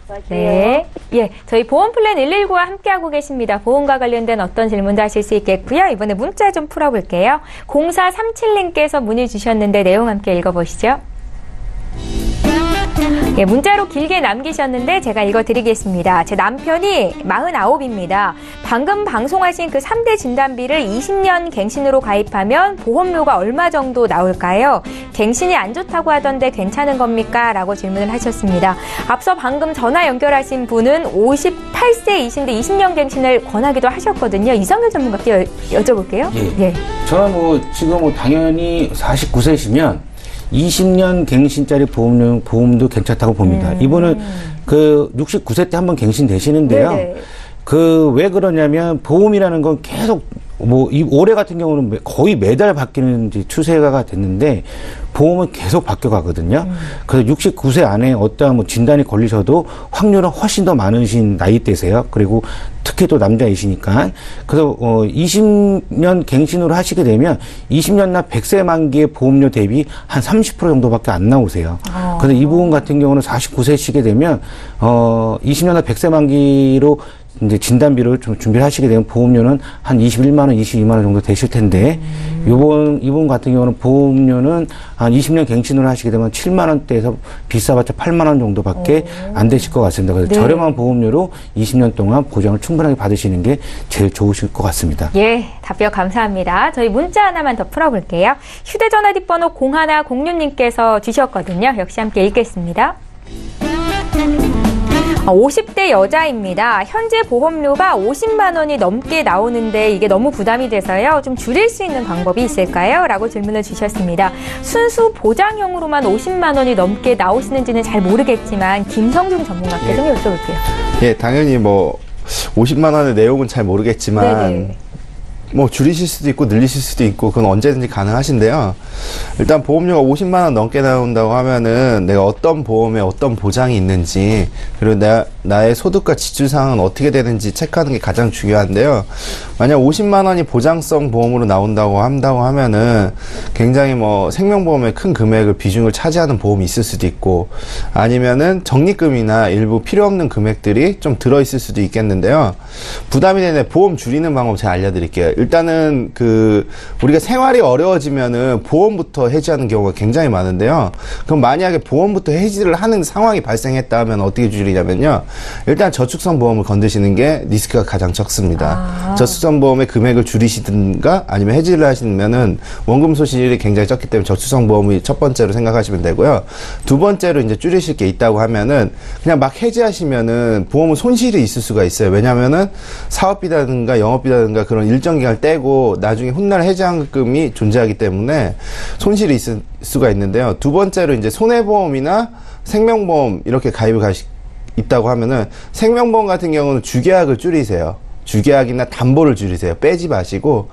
[SPEAKER 4] 수고하세요.
[SPEAKER 1] 네. 예, 저희 보험플랜 119와 함께하고 계십니다. 보험과 관련된 어떤 질문도 하실 수 있겠고요. 이번에 문자 좀 풀어볼게요. 0437님께서 문의 주셨는데 내용 함께 읽어보시죠. 예, 문자로 길게 남기셨는데 제가 읽어드리겠습니다. 제 남편이 49입니다. 방금 방송하신 그 3대 진단비를 20년 갱신으로 가입하면 보험료가 얼마 정도 나올까요? 갱신이 안 좋다고 하던데 괜찮은 겁니까? 라고 질문을 하셨습니다. 앞서 방금 전화 연결하신 분은 58세이신데 20년 갱신을 권하기도 하셨거든요. 이성균 전문가께 여쭤볼게요.
[SPEAKER 3] 예. 저는 뭐 지금 뭐 당연히 49세시면 20년 갱신짜리 보험도 괜찮다고 봅니다. 이분은 그 69세 때 한번 갱신되시는데요.
[SPEAKER 1] 네네.
[SPEAKER 3] 그 왜 그러냐면 보험이라는 건 계속 뭐 올해 같은 경우는 거의 매달 바뀌는 이제 추세가 됐는데 보험은 계속 바뀌어가거든요. 그래서 69세 안에 어떠한 뭐 진단이 걸리셔도 확률은 훨씬 더 많으신 나이대세요. 그리고 특히 또 남자이시니까. 그래서 20년 갱신으로 하시게 되면 20년 나 100세 만기의 보험료 대비 한 30% 정도밖에 안 나오세요. 그래서 이 부분 같은 경우는 49세시게 되면 20년 나 100세 만기로 이제 진단비를 좀 준비를 하시게 되면 보험료는 한 21만 원, 22만 원 정도 되실 텐데 이분 같은 경우는 보험료는 한 20년 갱신으로 하시게 되면 7만 원대에서 비싸봤자 8만 원 정도밖에 안 되실 것 같습니다. 그래서
[SPEAKER 1] 네.
[SPEAKER 3] 저렴한 보험료로 20년 동안 보장을 충분하게 받으시는 게 제일 좋으실 것 같습니다.
[SPEAKER 1] 예, 답변 감사합니다. 저희 문자 하나만 더 풀어볼게요. 휴대전화 뒷번호 0106님께서 주셨거든요. 역시 함께 읽겠습니다. 50대 여자입니다. 현재 보험료가 50만 원이 넘게 나오는데 이게 너무 부담이 돼서요. 좀 줄일 수 있는 방법이 있을까요? 라고 질문을 주셨습니다. 순수 보장형으로만 50만 원이 넘게 나오시는지는 잘 모르겠지만 김성중 전문가께 좀 여쭤볼게요.
[SPEAKER 2] 예, 당연히 뭐 50만 원의 내용은 잘 모르겠지만
[SPEAKER 1] 네네.
[SPEAKER 2] 뭐 줄이실 수도 있고 늘리실 수도 있고 그건 언제든지 가능하신데요. 일단 보험료가 50만 원 넘게 나온다고 하면은 내가 어떤 보험에 어떤 보장이 있는지 그리고 나의 소득과 지출 상황은 어떻게 되는지 체크하는 게 가장 중요한데요. 만약 50만 원이 보장성 보험으로 나온다고 하면은 굉장히 뭐 생명보험의 큰 금액을 비중을 차지하는 보험이 있을 수도 있고 아니면은 적립금이나 일부 필요 없는 금액들이 좀 들어있을 수도 있겠는데요. 부담이 되는 보험 줄이는 방법 제가 알려드릴게요. 일단은 우리가 생활이 어려워지면은 보험부터 해지하는 경우가 굉장히 많은데요. 그럼 만약에 보험부터 해지를 하는 상황이 발생했다 하면 어떻게 줄이냐면요. 일단 저축성 보험을 건드시는 게 리스크가 가장 적습니다. 저축성 보험의 금액을 줄이시든가 아니면 해지를 하시면은 원금 소실이 굉장히 적기 때문에 저축성 보험이 첫 번째로 생각하시면 되고요. 두 번째로 이제 줄이실 게 있다고 하면은 그냥 막 해지하시면은 보험은 손실이 있을 수가 있어요. 왜냐면은 사업비라든가 영업비라든가 그런 일정 기간 떼고 나중에 훗날 해지환급금이 존재하기 때문에 손실이 있을 수가 있는데요. 두 번째로 이제 손해보험이나 생명보험 이렇게 가입을 있다고 하면은 생명보험 같은 경우는 주계약을 줄이세요. 주계약이나 담보를 줄이세요. 빼지 마시고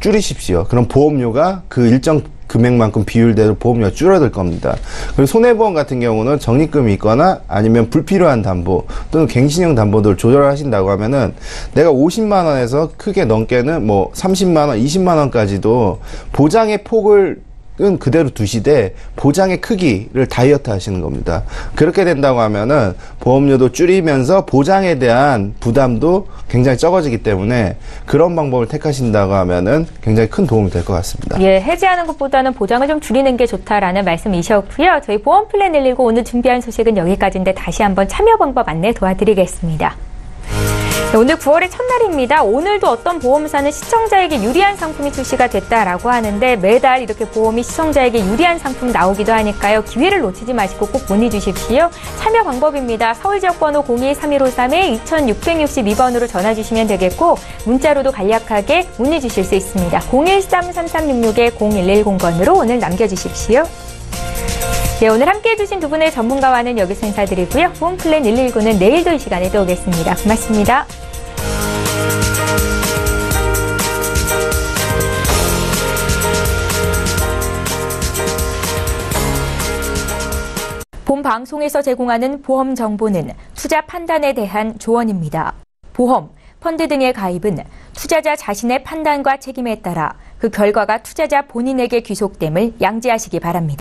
[SPEAKER 2] 줄이십시오. 그럼 보험료가 그 일정 금액만큼 비율대로 보험료가 줄어들 겁니다. 그리고 손해보험 같은 경우는 적립금이 있거나 아니면 불필요한 담보 또는 갱신형 담보들을 조절하신다고 하면은 내가 50만 원에서 크게 넘게는 뭐 30만 원, 20만 원까지도 보장의 폭을 금액은 그대로 두시되 보장의 크기를 다이어트 하시는 겁니다. 그렇게 된다고 하면은 보험료도 줄이면서 보장에 대한 부담도 굉장히 적어지기 때문에 그런 방법을 택하신다고 하면은 굉장히 큰 도움이 될 것 같습니다.
[SPEAKER 1] 예, 해지하는 것보다는 보장을 좀 줄이는 게 좋다라는 말씀이셨고요. 저희 보험 플랜 119 오늘 준비한 소식은 여기까지인데 다시 한번 참여 방법 안내 도와드리겠습니다. 네, 오늘 9월의 첫날입니다. 오늘도 어떤 보험사는 시청자에게 유리한 상품이 출시가 됐다라고 하는데 매달 이렇게 보험이 시청자에게 유리한 상품 나오기도 하니까요. 기회를 놓치지 마시고 꼭 문의 주십시오. 참여 방법입니다. 서울지역번호 02-3153-2662번으로 전화 주시면 되겠고 문자로도 간략하게 문의 주실 수 있습니다. 013-3366-0110번으로 오늘 남겨주십시오. 네, 오늘 함께해 주신 두 분의 전문가와는 여기서 인사드리고요. 보험 플랜 119는 내일도 이 시간에 또 오겠습니다. 고맙습니다. 본 방송에서 제공하는 보험 정보는 투자 판단에 대한 조언입니다. 보험, 펀드 등의 가입은 투자자 자신의 판단과 책임에 따라 그 결과가 투자자 본인에게 귀속됨을 양지하시기 바랍니다.